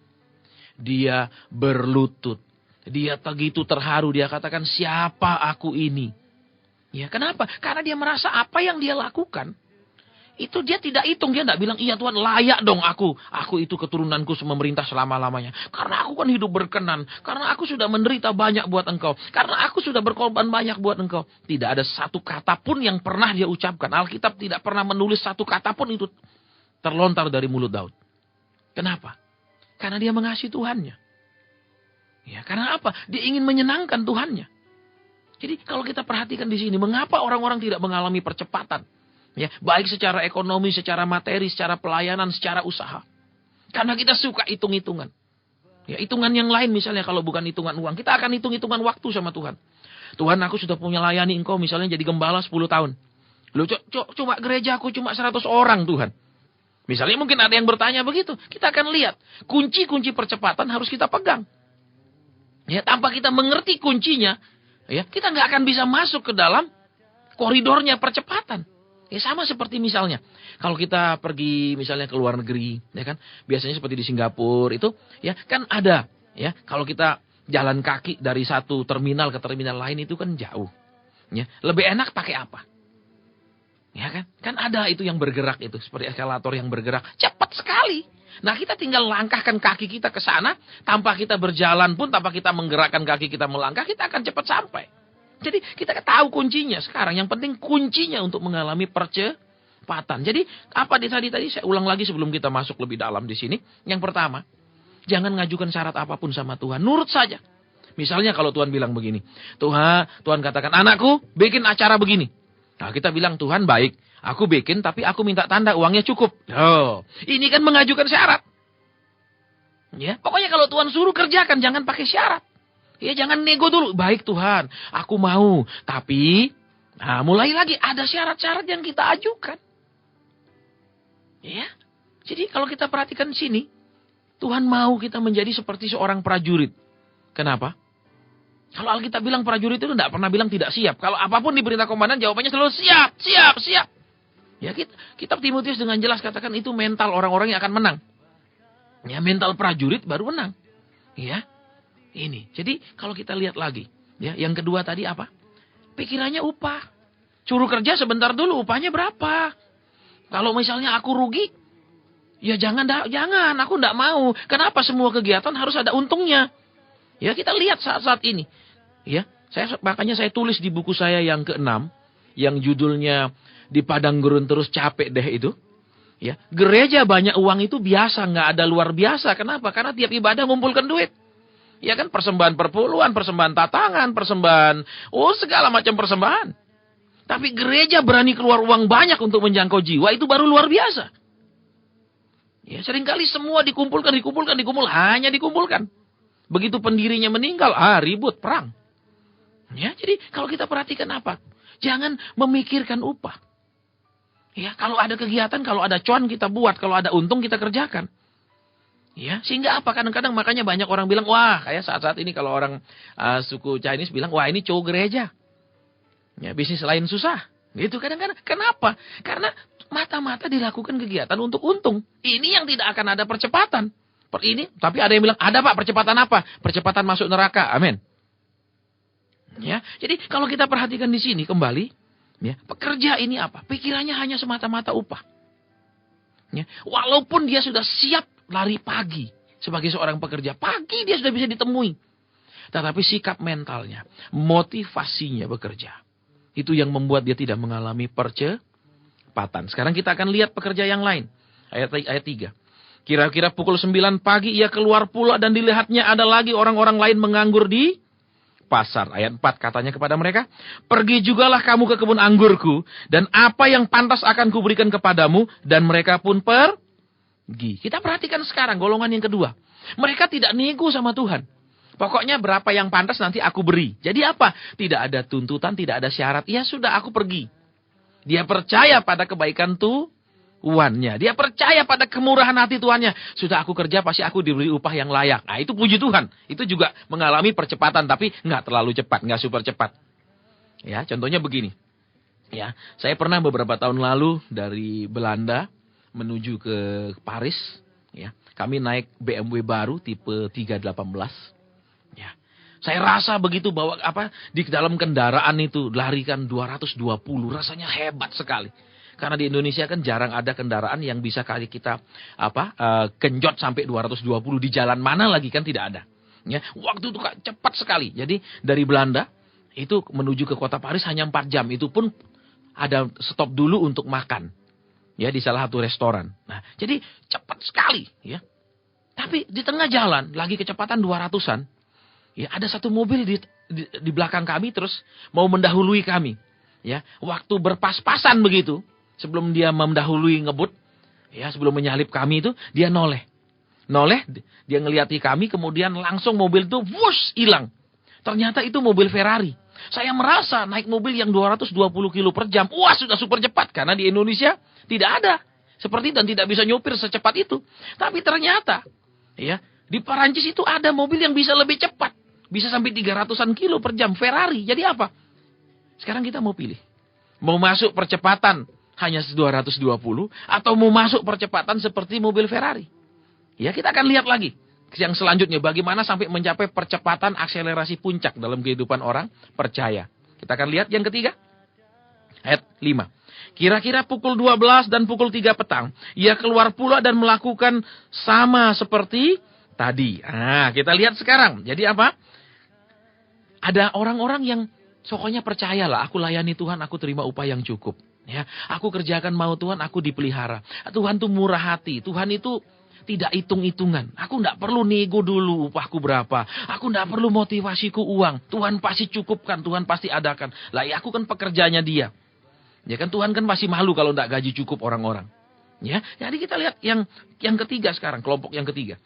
dia berlutut, dia begitu terharu, dia katakan, siapa aku ini? Ya, kenapa? Karena dia merasa apa yang dia lakukan, itu dia tidak hitung. Dia tidak bilang, iya Tuhan, layak dong aku. Aku itu keturunanku memerintah selama-lamanya. Karena aku kan hidup berkenan. Karena aku sudah menderita banyak buat engkau. Karena aku sudah berkorban banyak buat engkau. Tidak ada satu kata pun yang pernah dia ucapkan. Alkitab tidak pernah menulis satu kata pun itu terlontar dari mulut Daud. Kenapa? Karena dia mengasihi Tuhannya. Ya, karena apa? Dia ingin menyenangkan Tuhannya. Jadi kalau kita perhatikan di sini, mengapa orang-orang tidak mengalami percepatan? Ya, baik secara ekonomi, secara materi, secara pelayanan, secara usaha. Karena kita suka hitung-hitungan. Ya, hitungan yang lain misalnya kalau bukan hitungan uang, kita akan hitung-hitungan waktu sama Tuhan. Tuhan, aku sudah punya layani engkau misalnya jadi gembala 10 tahun. Loh, cuma gereja aku cuma 100 orang Tuhan. Misalnya mungkin ada yang bertanya begitu. Kita akan lihat, kunci-kunci percepatan harus kita pegang. Ya, tanpa kita mengerti kuncinya, ya, kita nggak akan bisa masuk ke dalam koridornya percepatan. Ya, sama seperti misalnya, kalau kita pergi misalnya ke luar negeri, ya kan, biasanya seperti di Singapura itu, ya kan ada, ya, kalau kita jalan kaki dari satu terminal ke terminal lain itu kan jauh, ya, lebih enak pakai apa? Ya kan ada itu yang bergerak itu, seperti eskalator yang bergerak, cepat sekali. Nah, kita tinggal langkahkan kaki kita ke sana, tanpa kita berjalan pun, tanpa kita menggerakkan kaki kita melangkah, kita akan cepat sampai. Jadi kita tahu kuncinya sekarang. Yang penting kuncinya untuk mengalami percepatan. Jadi apa tadi saya ulang lagi sebelum kita masuk lebih dalam di sini. Yang pertama, jangan ngajukan syarat apapun sama Tuhan. Nurut saja. Misalnya kalau Tuhan bilang begini, Tuhan katakan, anakku bikin acara begini. Nah, kita bilang, Tuhan baik, aku bikin tapi aku minta tanda uangnya cukup. Oh, ini kan mengajukan syarat. Ya, pokoknya kalau Tuhan suruh kerjakan, jangan pakai syarat. Ya, jangan nego dulu. Baik Tuhan, aku mau. Tapi, nah mulai lagi ada syarat-syarat yang kita ajukan. Ya, jadi kalau kita perhatikan di sini, Tuhan mau kita menjadi seperti seorang prajurit. Kenapa? Kalau Alkitab bilang prajurit itu tidak pernah bilang tidak siap. Kalau apapun diperintah komandan, jawabannya selalu siap, siap, siap. Ya, kitab Timotius dengan jelas katakan itu mental orang-orang yang akan menang. Ya, mental prajurit baru menang. Ya, ini. Jadi kalau kita lihat lagi, ya, yang kedua tadi apa? Pikirannya upah. Suruh kerja sebentar dulu, upahnya berapa? Kalau misalnya aku rugi, ya jangan, aku tidak mau. Kenapa semua kegiatan harus ada untungnya? Ya, kita lihat saat-saat ini. Ya, makanya saya tulis di buku saya yang ke-6, yang judulnya Di Padang Gurun Terus Capek Deh itu. Ya, gereja banyak uang itu biasa, nggak ada luar biasa. Kenapa? Karena tiap ibadah ngumpulkan duit. Ya kan, persembahan perpuluhan, persembahan tatangan, persembahan, segala macam persembahan. Tapi gereja berani keluar uang banyak untuk menjangkau jiwa, itu baru luar biasa. Ya, seringkali semua dikumpulkan, hanya dikumpulkan. Begitu pendirinya meninggal, ribut, perang. Ya, jadi kalau kita perhatikan apa? Jangan memikirkan upah. Ya, kalau ada kegiatan, kalau ada cuan kita buat, kalau ada untung kita kerjakan. Ya, sehingga apa? Kadang-kadang makanya banyak orang bilang, wah, kayak saat-saat ini kalau orang suku Chinese bilang, wah ini cowok gereja. Ya, bisnis lain susah. Gitu kadang-kadang. Kenapa? Karena mata-mata dilakukan kegiatan untuk untung. Ini yang tidak akan ada percepatan. Tapi ada yang bilang, ada Pak, percepatan apa? Percepatan masuk neraka. Amin. Ya, jadi kalau kita perhatikan di sini kembali, ya, pekerja ini apa? Pikirannya hanya semata-mata upah. Ya, walaupun dia sudah siap lari pagi sebagai seorang pekerja, pagi dia sudah bisa ditemui. Tetapi sikap mentalnya, motivasinya bekerja, itu yang membuat dia tidak mengalami percepatan. Sekarang kita akan lihat pekerja yang lain. Ayat 3. Kira-kira pukul 9 pagi ia keluar pula dan dilihatnya ada lagi orang-orang lain menganggur di pasar. Ayat 4 katanya kepada mereka, pergi jugalah kamu ke kebun anggurku, dan apa yang pantas akan kuberikan kepadamu, dan mereka pun pergi. Kita perhatikan sekarang golongan yang kedua. Mereka tidak nego sama Tuhan. Pokoknya berapa yang pantas nanti aku beri. Jadi apa? Tidak ada tuntutan, tidak ada syarat. Ya sudah, aku pergi. Dia percaya pada kebaikan Tuhannya. Dia percaya pada kemurahan hati Tuhannya. Sudah aku kerja, pasti aku diberi upah yang layak. Nah, itu puji Tuhan. Itu juga mengalami percepatan, tapi nggak terlalu cepat, nggak super cepat. Ya, contohnya begini. Ya, saya pernah beberapa tahun lalu dari Belanda menuju ke Paris. Ya, kami naik BMW baru tipe 318. Ya, saya rasa begitu bahwa di dalam kendaraan itu larikan 220, rasanya hebat sekali. Karena di Indonesia kan jarang ada kendaraan yang bisa kali kita genjot sampai 220 di jalan mana lagi kan tidak ada. Ya, waktu itu cepat sekali. Jadi dari Belanda itu menuju ke kota Paris hanya 4 jam. Itu pun ada stop dulu untuk makan. Ya, di salah satu restoran. Nah, jadi cepat sekali, ya. Tapi di tengah jalan lagi kecepatan 200-an. Ya, ada satu mobil di belakang kami terus mau mendahului kami. Ya, waktu berpas-pasan begitu. Sebelum dia mendahului ngebut, ya sebelum menyalip kami itu, dia noleh, dia ngeliati kami, kemudian langsung mobil itu wush hilang. Ternyata itu mobil Ferrari. Saya merasa naik mobil yang 220 kilo per jam, wah sudah super cepat, karena di Indonesia tidak ada seperti dan tidak bisa nyopir secepat itu. Tapi ternyata, ya di Perancis itu ada mobil yang bisa lebih cepat, bisa sampai 300-an kilo per jam, Ferrari. Jadi apa? Sekarang kita mau pilih, mau masuk percepatan hanya 220 atau mau masuk percepatan seperti mobil Ferrari. Ya, kita akan lihat lagi yang selanjutnya bagaimana sampai mencapai percepatan akselerasi puncak dalam kehidupan orang percaya. Kita akan lihat yang ketiga. Ayat 5. Kira-kira pukul 12 dan pukul 3 petang ia keluar pula dan melakukan sama seperti tadi. Nah, kita lihat sekarang. Jadi apa? Ada orang-orang yang pokoknya percayalah, aku layani Tuhan, aku terima upah yang cukup. Ya, aku kerjakan mau Tuhan, aku dipelihara. Tuhan itu murah hati. Tuhan itu tidak hitung-hitungan. Aku tidak perlu nego dulu upahku berapa. Aku tidak perlu motivasiku uang. Tuhan pasti cukupkan, Tuhan pasti adakan. Lah ya, aku kan pekerjanya dia. Ya kan, Tuhan kan pasti malu kalau tidak gaji cukup orang-orang. Ya, jadi kita lihat yang ketiga sekarang, kelompok yang ketiga.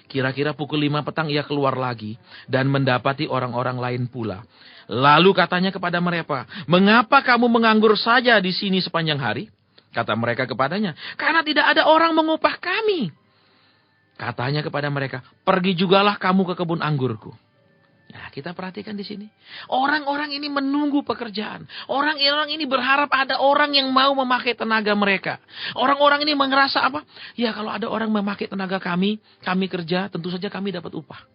Kira-kira pukul 5 petang ia keluar lagi dan mendapati orang-orang lain pula. Lalu katanya kepada mereka, mengapa kamu menganggur saja di sini sepanjang hari? Kata mereka kepadanya, karena tidak ada orang mengupah kami. Katanya kepada mereka, pergi jugalah kamu ke kebun anggurku. Nah, kita perhatikan di sini. Orang-orang ini menunggu pekerjaan. Orang-orang ini berharap ada orang yang mau memakai tenaga mereka. Orang-orang ini merasa apa? Ya, kalau ada orang memakai tenaga kami kerja, tentu saja kami dapat upah.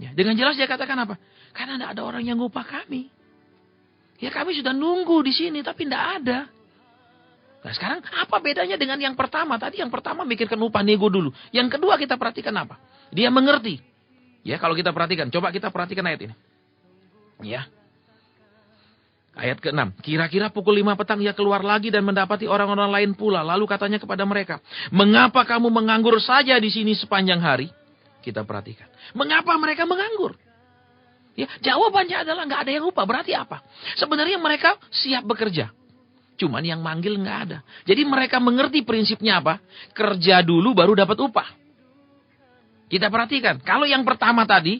Ya, dengan jelas dia katakan apa? Karena tidak ada orang yang ngupah kami. Ya, kami sudah nunggu di sini, tapi tidak ada. Nah, sekarang apa bedanya dengan yang pertama? Tadi yang pertama mikirkan upah, nego dulu. Yang kedua kita perhatikan apa? Dia mengerti. Ya, kalau kita perhatikan, coba kita perhatikan ayat ini. Ya. Ayat ke-6. Kira-kira pukul 5 petang ia keluar lagi dan mendapati orang-orang lain pula. Lalu katanya kepada mereka, mengapa kamu menganggur saja di sini sepanjang hari? Kita perhatikan. Mengapa mereka menganggur? Ya, jawabannya adalah nggak ada yang upah. Berarti apa? Sebenarnya mereka siap bekerja. Cuman yang manggil nggak ada. Jadi mereka mengerti prinsipnya apa? Kerja dulu baru dapat upah. Kita perhatikan. Kalau yang pertama tadi,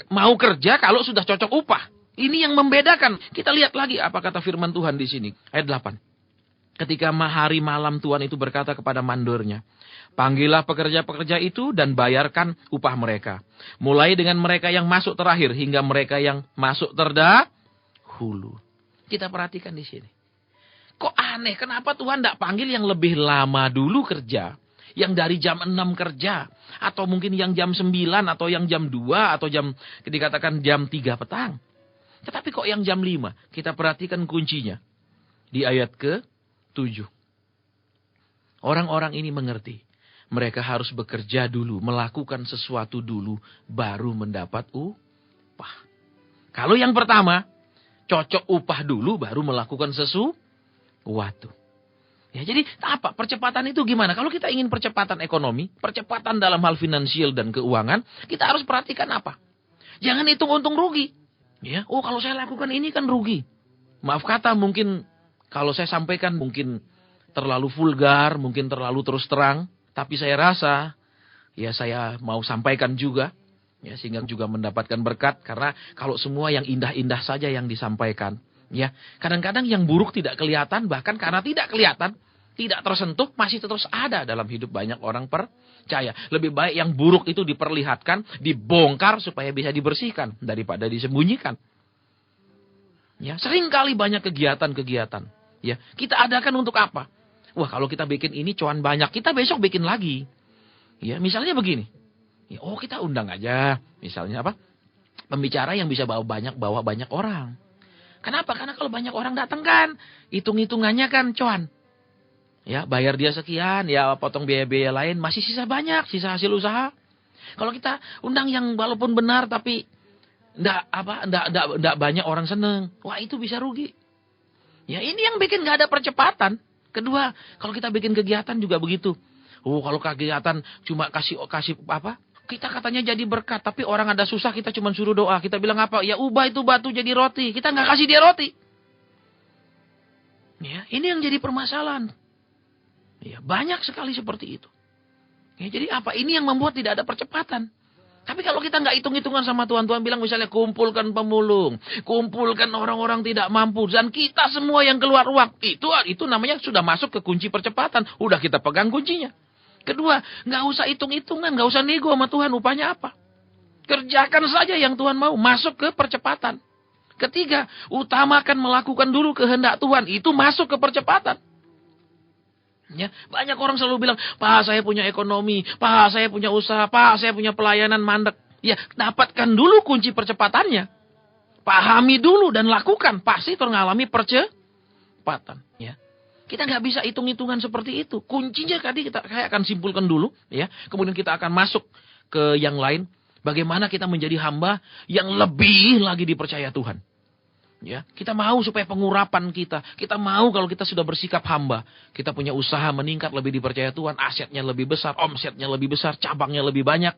mau kerja kalau sudah cocok upah. Ini yang membedakan. Kita lihat lagi apa kata firman Tuhan di sini. Ayat 8. Ketika hari malam Tuhan itu berkata kepada mandornya, panggillah pekerja-pekerja itu dan bayarkan upah mereka. Mulai dengan mereka yang masuk terakhir hingga mereka yang masuk terdahulu. Kita perhatikan di sini. Kok aneh, kenapa Tuhan tidak panggil yang lebih lama dulu kerja? Yang dari jam 6 kerja. Atau mungkin yang jam 9 atau yang jam 2 atau dikatakan jam 3 petang. Tetapi kok yang jam 5? Kita perhatikan kuncinya. Di ayat ke-7. Orang-orang ini mengerti. Mereka harus bekerja dulu, melakukan sesuatu dulu, baru mendapat upah. Kalau yang pertama, cocok upah dulu, baru melakukan sesuatu. Ya, jadi apa? Percepatan itu gimana? Kalau kita ingin percepatan ekonomi, percepatan dalam hal finansial dan keuangan, kita harus perhatikan apa? Jangan hitung untung rugi. Ya, kalau saya lakukan ini kan rugi. Maaf kata, mungkin kalau saya sampaikan mungkin terlalu vulgar, mungkin terlalu terus terang. Tapi saya rasa, ya saya mau sampaikan juga, ya sehingga juga mendapatkan berkat. Karena kalau semua yang indah-indah saja yang disampaikan, ya kadang-kadang yang buruk tidak kelihatan, bahkan karena tidak kelihatan, tidak tersentuh, masih terus ada dalam hidup banyak orang percaya. Lebih baik yang buruk itu diperlihatkan, dibongkar supaya bisa dibersihkan daripada disembunyikan. Ya, seringkali banyak kegiatan-kegiatan. Ya, kita adakan untuk apa? Wah, kalau kita bikin ini cuan banyak, kita besok bikin lagi. Ya, misalnya begini. Ya, kita undang aja. Misalnya apa? Pembicara yang bisa bawa banyak orang. Kenapa? Karena kalau banyak orang datang kan, hitung-hitungannya kan cuan. Ya, bayar dia sekian, ya potong biaya-biaya lain, masih sisa banyak, sisa hasil usaha. Kalau kita undang yang walaupun benar tapi enggak banyak orang seneng, wah itu bisa rugi. Ya, ini yang bikin nggak ada percepatan. Kedua, kalau kita bikin kegiatan juga begitu. Kalau kegiatan cuma kasih apa? Kita katanya jadi berkat, tapi orang ada susah kita cuma suruh doa. Kita bilang apa? Ya ubah itu batu jadi roti. Kita nggak kasih dia roti. Ya, ini yang jadi permasalahan. Ya, banyak sekali seperti itu. Ya, jadi apa? Ini yang membuat tidak ada percepatan. Tapi kalau kita nggak hitung-hitungan sama Tuhan, Tuhan bilang misalnya kumpulkan pemulung, kumpulkan orang-orang tidak mampu, dan kita semua yang keluar uang, itu namanya sudah masuk ke kunci percepatan. Udah kita pegang kuncinya. Kedua, nggak usah hitung-hitungan, nggak usah nego sama Tuhan, upahnya apa? Kerjakan saja yang Tuhan mau, masuk ke percepatan. Ketiga, utamakan melakukan dulu kehendak Tuhan, itu masuk ke percepatan. Ya, banyak orang selalu bilang, Pak saya punya ekonomi, Pak saya punya usaha, Pak saya punya pelayanan mandek. Ya, dapatkan dulu kunci percepatannya. Pahami dulu dan lakukan, pasti mengalami percepatan. Ya, kita nggak bisa hitung-hitungan seperti itu. Kuncinya tadi saya akan simpulkan dulu, ya. Kemudian kita akan masuk ke yang lain. Bagaimana kita menjadi hamba yang lebih lagi dipercaya Tuhan. Ya, kita mau supaya pengurapan kita mau kalau kita sudah bersikap hamba, kita punya usaha meningkat, lebih dipercaya Tuhan, asetnya lebih besar, omsetnya lebih besar, cabangnya lebih banyak.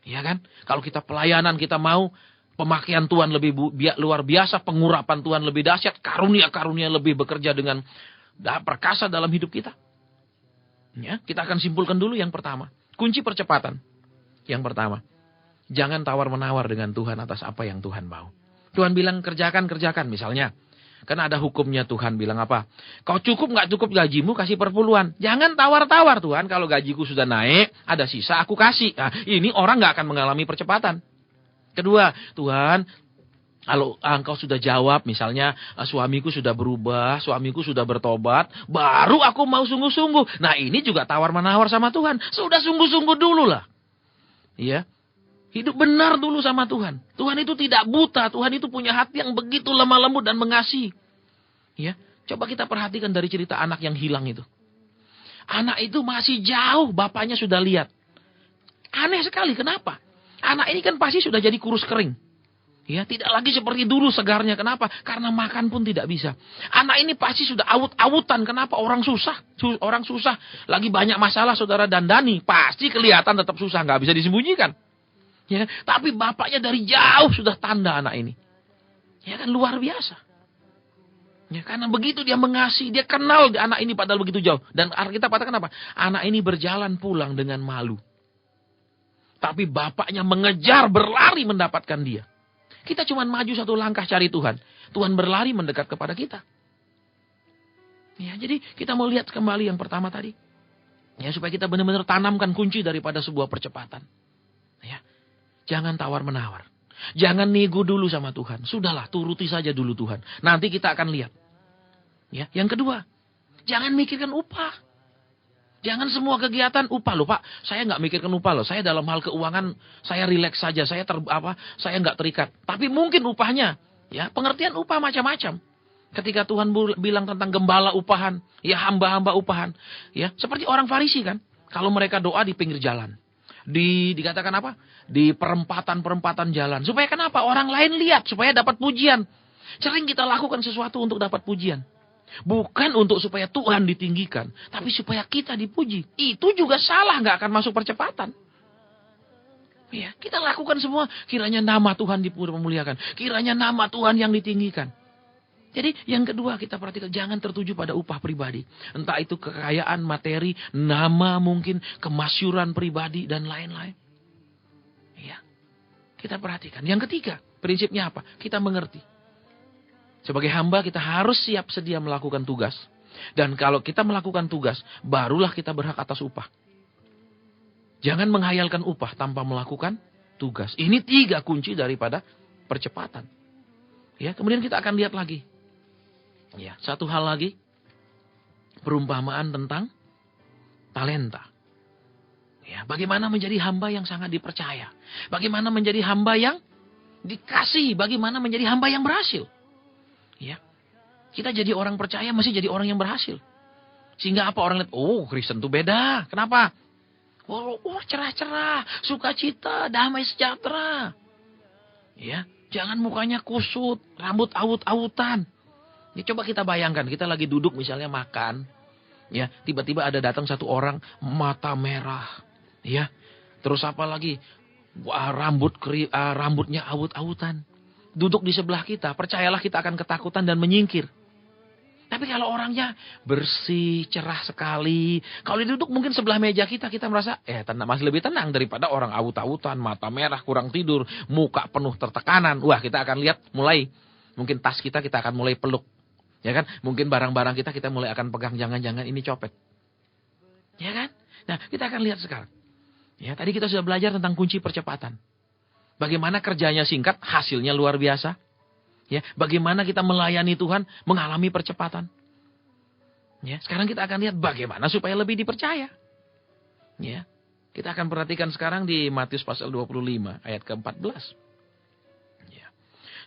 Ya kan? Kalau kita pelayanan, kita mau pemakaian Tuhan lebih luar biasa, pengurapan Tuhan lebih dahsyat, karunia-karunia lebih bekerja dengan perkasa dalam hidup kita. Ya, kita akan simpulkan dulu yang pertama, kunci percepatan. Yang pertama, jangan tawar-menawar dengan Tuhan atas apa yang Tuhan mau. Tuhan bilang kerjakan misalnya. Kan ada hukumnya Tuhan bilang apa? Kau nggak cukup gajimu kasih perpuluhan. Jangan tawar-tawar Tuhan, kalau gajiku sudah naik, ada sisa aku kasih. Nah, ini orang nggak akan mengalami percepatan. Kedua, Tuhan, kalau engkau sudah jawab, misalnya suamiku sudah berubah, suamiku sudah bertobat, baru aku mau sungguh-sungguh. Nah ini juga tawar-menawar sama Tuhan. Sudah sungguh-sungguh dulu lah. Iya. Hidup benar dulu sama Tuhan. Tuhan itu tidak buta. Tuhan itu punya hati yang begitu lemah lembut dan mengasihi. Ya, coba kita perhatikan dari cerita anak yang hilang itu. Anak itu masih jauh, bapaknya sudah lihat. Aneh sekali, kenapa? Anak ini kan pasti sudah jadi kurus kering. Ya, tidak lagi seperti dulu segarnya. Kenapa? Karena makan pun tidak bisa. Anak ini pasti sudah awut-awutan. Kenapa? Orang susah. Lagi banyak masalah saudara dandani. Pasti kelihatan tetap susah. Nggak bisa disembunyikan. Ya, tapi bapaknya dari jauh sudah tanda anak ini. Ya kan, luar biasa. Ya, karena begitu dia mengasihi, dia kenal anak ini padahal begitu jauh. Dan kita katakan apa? Anak ini berjalan pulang dengan malu. Tapi bapaknya mengejar, berlari mendapatkan dia. Kita cuma maju satu langkah cari Tuhan. Tuhan berlari mendekat kepada kita. Ya, jadi kita mau lihat kembali yang pertama tadi. Ya, supaya kita benar-benar tanamkan kunci daripada sebuah percepatan. Ya. Jangan tawar-menawar. Jangan nego dulu sama Tuhan. Sudahlah, turuti saja dulu Tuhan. Nanti kita akan lihat. Ya, yang kedua, jangan mikirkan upah. Jangan semua kegiatan upah loh Pak. Saya nggak mikirkan upah loh. Saya dalam hal keuangan, saya rileks saja. Saya saya nggak terikat. Tapi mungkin upahnya, ya pengertian upah macam-macam. Ketika Tuhan bilang tentang gembala upahan, ya hamba-hamba upahan. Ya seperti orang Farisi kan. Kalau mereka doa di pinggir jalan. Dikatakan apa? Di perempatan-perempatan jalan. Supaya kenapa? Orang lain lihat. Supaya dapat pujian. Sering kita lakukan sesuatu untuk dapat pujian. Bukan untuk supaya Tuhan ditinggikan. Tapi supaya kita dipuji. Itu juga salah. Nggak akan masuk percepatan. Ya, kita lakukan semua. Kiranya nama Tuhan dimuliakan. Kiranya nama Tuhan yang ditinggikan. Jadi yang kedua kita perhatikan. Jangan tertuju pada upah pribadi. Entah itu kekayaan, materi, nama mungkin, kemasyuran pribadi, dan lain-lain. Ya, kita perhatikan. Yang ketiga, prinsipnya apa? Kita mengerti. Sebagai hamba kita harus siap sedia melakukan tugas. Dan kalau kita melakukan tugas, barulah kita berhak atas upah. Jangan menghayalkan upah tanpa melakukan tugas. Ini 3 kunci daripada percepatan. Ya, kemudian kita akan lihat lagi. Ya, satu hal lagi. Perumpamaan tentang talenta. Ya, bagaimana menjadi hamba yang sangat dipercaya. Bagaimana menjadi hamba yang dikasihi. Bagaimana menjadi hamba yang berhasil. Ya, kita jadi orang percaya masih jadi orang yang berhasil. Sehingga apa orang lihat, oh Kristen tuh beda. Kenapa? Oh, cerah-cerah, sukacita, damai sejahtera. Ya, jangan mukanya kusut, rambut awut-awutan. Ya, coba kita bayangkan, kita lagi duduk misalnya makan. Ya, tiba-tiba ada datang satu orang mata merah. Ya, terus apa lagi? Wah, rambutnya awut-awutan. Duduk di sebelah kita, percayalah kita akan ketakutan dan menyingkir. Tapi kalau orangnya bersih, cerah sekali. Kalau duduk mungkin sebelah meja kita merasa, masih lebih tenang daripada orang awut-awutan, mata merah, kurang tidur, muka penuh tertekanan. Wah, kita akan lihat mulai, mungkin tas kita akan mulai peluk. Ya kan? Mungkin barang-barang kita mulai akan pegang, jangan-jangan ini copet. Ya kan? Nah, kita akan lihat sekarang. Ya, tadi kita sudah belajar tentang kunci percepatan. Bagaimana kerjanya singkat, hasilnya luar biasa. Ya, bagaimana kita melayani Tuhan, mengalami percepatan. Ya, sekarang kita akan lihat bagaimana supaya lebih dipercaya. Ya, kita akan perhatikan sekarang di Matius pasal 25 ayat ke-14. Ya.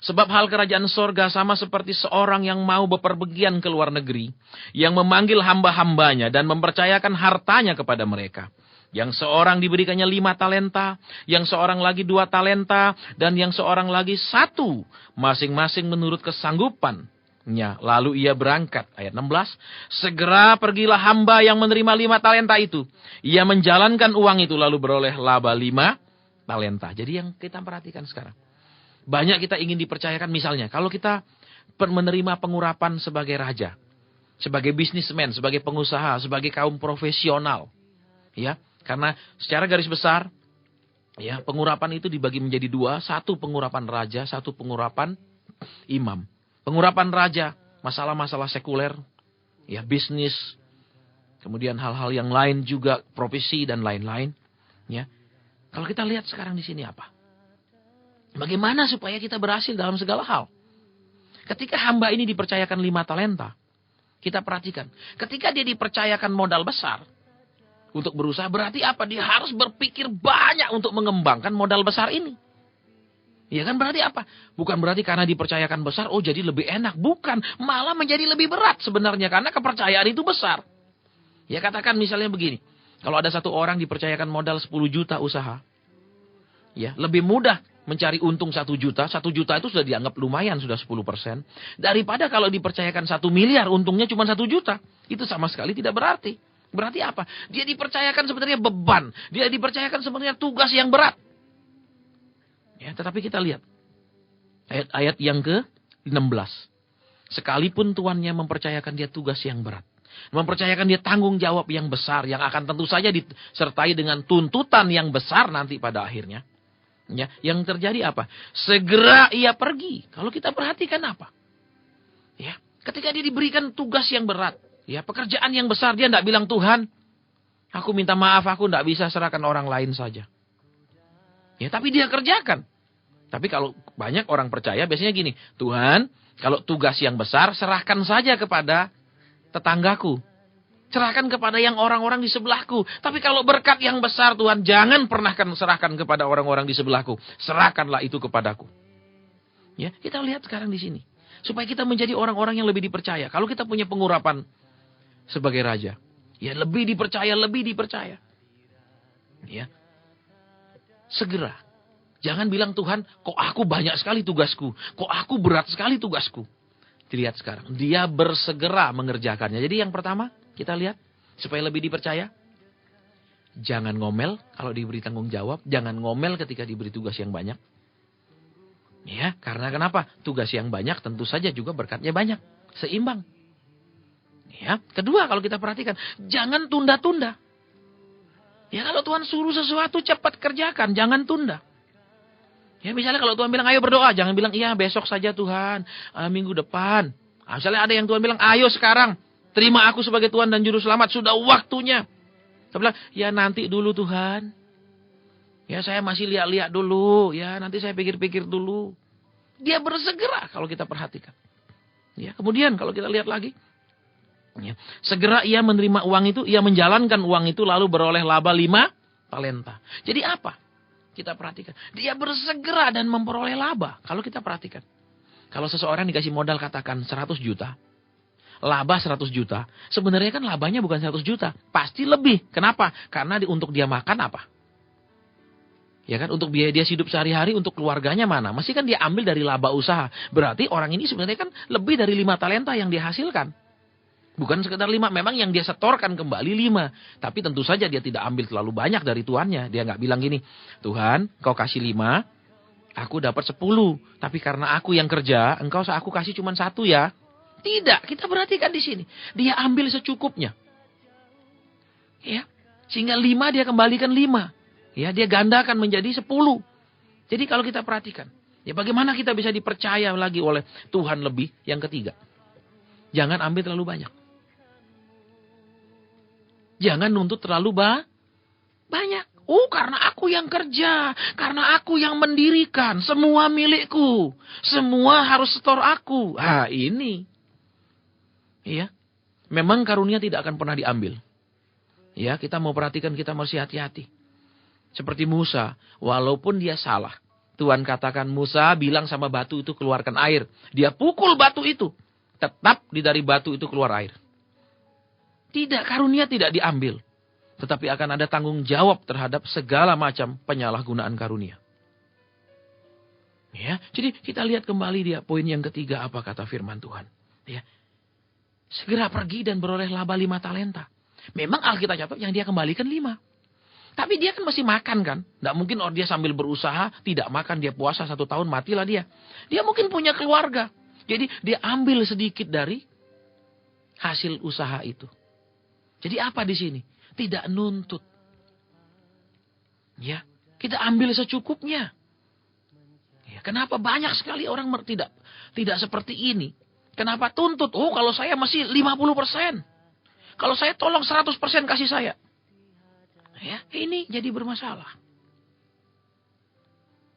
Sebab hal kerajaan sorga sama seperti seorang yang mau bepergian ke luar negeri, yang memanggil hamba-hambanya dan mempercayakan hartanya kepada mereka. Yang seorang diberikannya 5 talenta, yang seorang lagi 2 talenta, dan yang seorang lagi 1, masing-masing menurut kesanggupannya. Lalu ia berangkat, ayat 16, segera pergilah hamba yang menerima 5 talenta itu. Ia menjalankan uang itu lalu beroleh laba 5 talenta. Jadi yang kita perhatikan sekarang. Banyak kita ingin dipercayakan misalnya, kalau kita menerima pengurapan sebagai raja, sebagai bisnismen, sebagai pengusaha, sebagai kaum profesional. Ya. Karena secara garis besar, ya pengurapan itu dibagi menjadi 2. 1 pengurapan raja, 1 pengurapan imam. Pengurapan raja, masalah-masalah sekuler, ya bisnis, kemudian hal-hal yang lain juga, profesi dan lain-lain. Ya, kalau kita lihat sekarang di sini apa? Bagaimana supaya kita berhasil dalam segala hal? Ketika hamba ini dipercayakan 5 talenta, kita perhatikan. Ketika dia dipercayakan modal besar, untuk berusaha berarti apa? Dia harus berpikir banyak untuk mengembangkan modal besar ini. Ya kan berarti apa? Bukan berarti karena dipercayakan besar, oh jadi lebih enak. Bukan, malah menjadi lebih berat sebenarnya. Karena kepercayaan itu besar. Ya katakan misalnya begini. Kalau ada satu orang dipercayakan modal 10 juta usaha. Ya, lebih mudah mencari untung 1 juta. 1 juta itu sudah dianggap lumayan, sudah 10%. Daripada kalau dipercayakan 1 miliar, untungnya cuma 1 juta. Itu sama sekali tidak berarti. Berarti apa? Dia dipercayakan sebenarnya beban. Dia dipercayakan sebenarnya tugas yang berat. Ya, tetapi kita lihat. Ayat yang ke-16. Sekalipun tuannya mempercayakan dia tugas yang berat. Mempercayakan dia tanggung jawab yang besar. Yang akan tentu saja disertai dengan tuntutan yang besar nanti pada akhirnya. Ya, yang terjadi apa? Segera ia pergi. Kalau kita perhatikan apa? Ya, ketika dia diberikan tugas yang berat. Ya, pekerjaan yang besar, dia tidak bilang, Tuhan, aku minta maaf, aku tidak bisa serahkan orang lain saja. Ya, tapi dia kerjakan. Tapi kalau banyak orang percaya, biasanya gini, Tuhan, kalau tugas yang besar, serahkan saja kepada tetanggaku. Serahkan kepada yang orang-orang di sebelahku. Tapi kalau berkat yang besar Tuhan, jangan pernah serahkan kepada orang-orang di sebelahku. Serahkanlah itu kepadaku. Ya, kita lihat sekarang di sini. Supaya kita menjadi orang-orang yang lebih dipercaya. Kalau kita punya pengurapan sebagai raja, ya lebih dipercaya, lebih dipercaya. Ya. Segera. Jangan bilang Tuhan, kok aku banyak sekali tugasku. Kok aku berat sekali tugasku. Dilihat sekarang. Dia bersegera mengerjakannya. Jadi yang pertama, kita lihat. Supaya lebih dipercaya. Jangan ngomel kalau diberi tanggung jawab. Jangan ngomel ketika diberi tugas yang banyak. Ya, karena kenapa? Tugas yang banyak tentu saja juga berkatnya banyak. Seimbang. Ya, kedua kalau kita perhatikan. Jangan tunda-tunda. Ya, kalau Tuhan suruh sesuatu cepat kerjakan. Jangan tunda. Ya, misalnya kalau Tuhan bilang, ayo berdoa. Jangan bilang, iya besok saja Tuhan. Minggu depan. Misalnya ada yang Tuhan bilang, ayo sekarang. Terima aku sebagai Tuhan dan Juru Selamat. Sudah waktunya. Saya bilang, ya nanti dulu Tuhan. Ya saya masih lihat-lihat dulu. Ya nanti saya pikir-pikir dulu. Dia bersegera kalau kita perhatikan. Ya, kemudian kalau kita lihat lagi. Ya, segera ia menerima uang itu. Ia menjalankan uang itu lalu beroleh laba 5 talenta. Jadi apa? Kita perhatikan. Dia bersegera dan memperoleh laba. Kalau kita perhatikan. Kalau seseorang dikasih modal katakan 100 juta. Laba 100 juta. Sebenarnya kan labanya bukan 100 juta. Pasti lebih. Kenapa? Karena untuk dia makan apa? Ya kan? Untuk biaya dia hidup sehari-hari. Untuk keluarganya mana? Masih kan dia ambil dari laba usaha. Berarti orang ini sebenarnya kan lebih dari 5 talenta yang dihasilkan. Bukan sekedar 5, memang yang dia setorkan kembali 5. Tapi tentu saja dia tidak ambil terlalu banyak dari tuannya. Dia nggak bilang gini, Tuhan kau kasih 5, aku dapat 10. Tapi karena aku yang kerja, aku kasih cuma 1 ya. Tidak, kita perhatikan di sini. Dia ambil secukupnya. Ya, sehingga 5 dia kembalikan 5. Ya, dia gandakan menjadi 10. Jadi kalau kita perhatikan, ya bagaimana kita bisa dipercaya lagi oleh Tuhan lebih? Yang ketiga, jangan ambil terlalu banyak. Jangan nuntut terlalu banyak. Oh, karena aku yang kerja. Karena aku yang mendirikan. Semua milikku. Semua harus setor aku. Ini. Iya. Memang karunia tidak akan pernah diambil. Ya, kita mau perhatikan, kita mesti hati-hati. Seperti Musa. Walaupun dia salah. Tuhan katakan Musa bilang sama batu itu keluarkan air. Dia pukul batu itu. Tetap dari batu itu keluar air. Tidak, karunia tidak diambil. Tetapi akan ada tanggung jawab terhadap segala macam penyalahgunaan karunia. Ya, jadi kita lihat kembali dia poin yang ketiga apa kata firman Tuhan. Ya, segera pergi dan beroleh laba 5 talenta. Memang Alkitab catat yang dia kembalikan 5. Tapi dia kan masih makan kan. Tidak mungkin dia sambil berusaha tidak makan, dia puasa 1 tahun matilah dia. Dia mungkin punya keluarga. Jadi dia ambil sedikit dari hasil usaha itu. Jadi apa di sini? Tidak nuntut. Ya, kita ambil secukupnya. Ya, kenapa banyak sekali orang tidak seperti ini? Kenapa tuntut? Oh, kalau saya masih 50%. Kalau saya tolong 100% kasih saya. Ya, ini jadi bermasalah.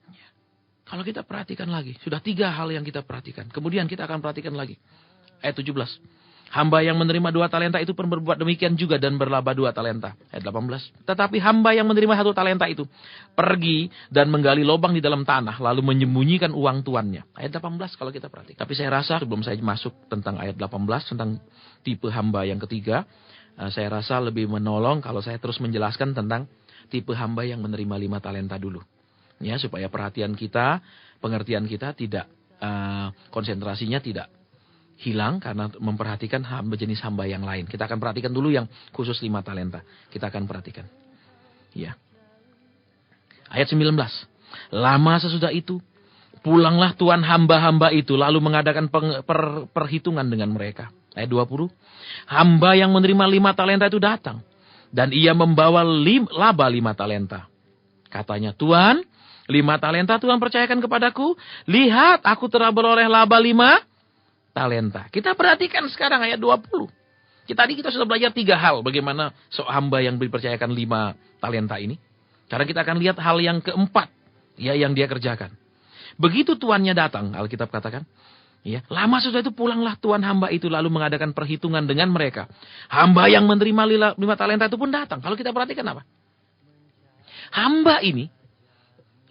Ya. Kalau kita perhatikan lagi, sudah 3 hal yang kita perhatikan. Kemudian kita akan perhatikan lagi. Ayat 17. Hamba yang menerima 2 talenta itu pun berbuat demikian juga dan berlaba 2 talenta. Ayat 18. Tetapi hamba yang menerima 1 talenta itu pergi dan menggali lubang di dalam tanah lalu menyembunyikan uang tuannya. Ayat 18 kalau kita perhatikan. Tapi saya rasa sebelum saya masuk tentang ayat 18 tentang tipe hamba yang ketiga, saya rasa lebih menolong kalau saya terus menjelaskan tentang tipe hamba yang menerima 5 talenta dulu. Ya, supaya perhatian kita, pengertian kita tidak konsentrasinya tidak hilang karena memperhatikan jenis hamba yang lain. Kita akan perhatikan dulu yang khusus 5 talenta. Kita akan perhatikan. Ya. Ayat 19. Lama sesudah itu, pulanglah tuan hamba-hamba itu lalu mengadakan perhitungan dengan mereka. Ayat 20. Hamba yang menerima 5 talenta itu datang. Dan ia membawa laba 5 talenta. Katanya, Tuhan, 5 talenta Tuhan percayakan kepadaku. Lihat, aku telah beroleh laba 5 talenta. Kita perhatikan sekarang ayat 20. Tadi kita sudah belajar 3 hal. Bagaimana hamba yang dipercayakan 5 talenta ini. Sekarang kita akan lihat hal yang keempat. Ya, yang dia kerjakan. Begitu tuannya datang, Alkitab katakan. Ya, lama sesudah itu pulanglah tuan hamba itu lalu mengadakan perhitungan dengan mereka. Hamba yang menerima 5 talenta itu pun datang. Kalau kita perhatikan apa? Hamba ini,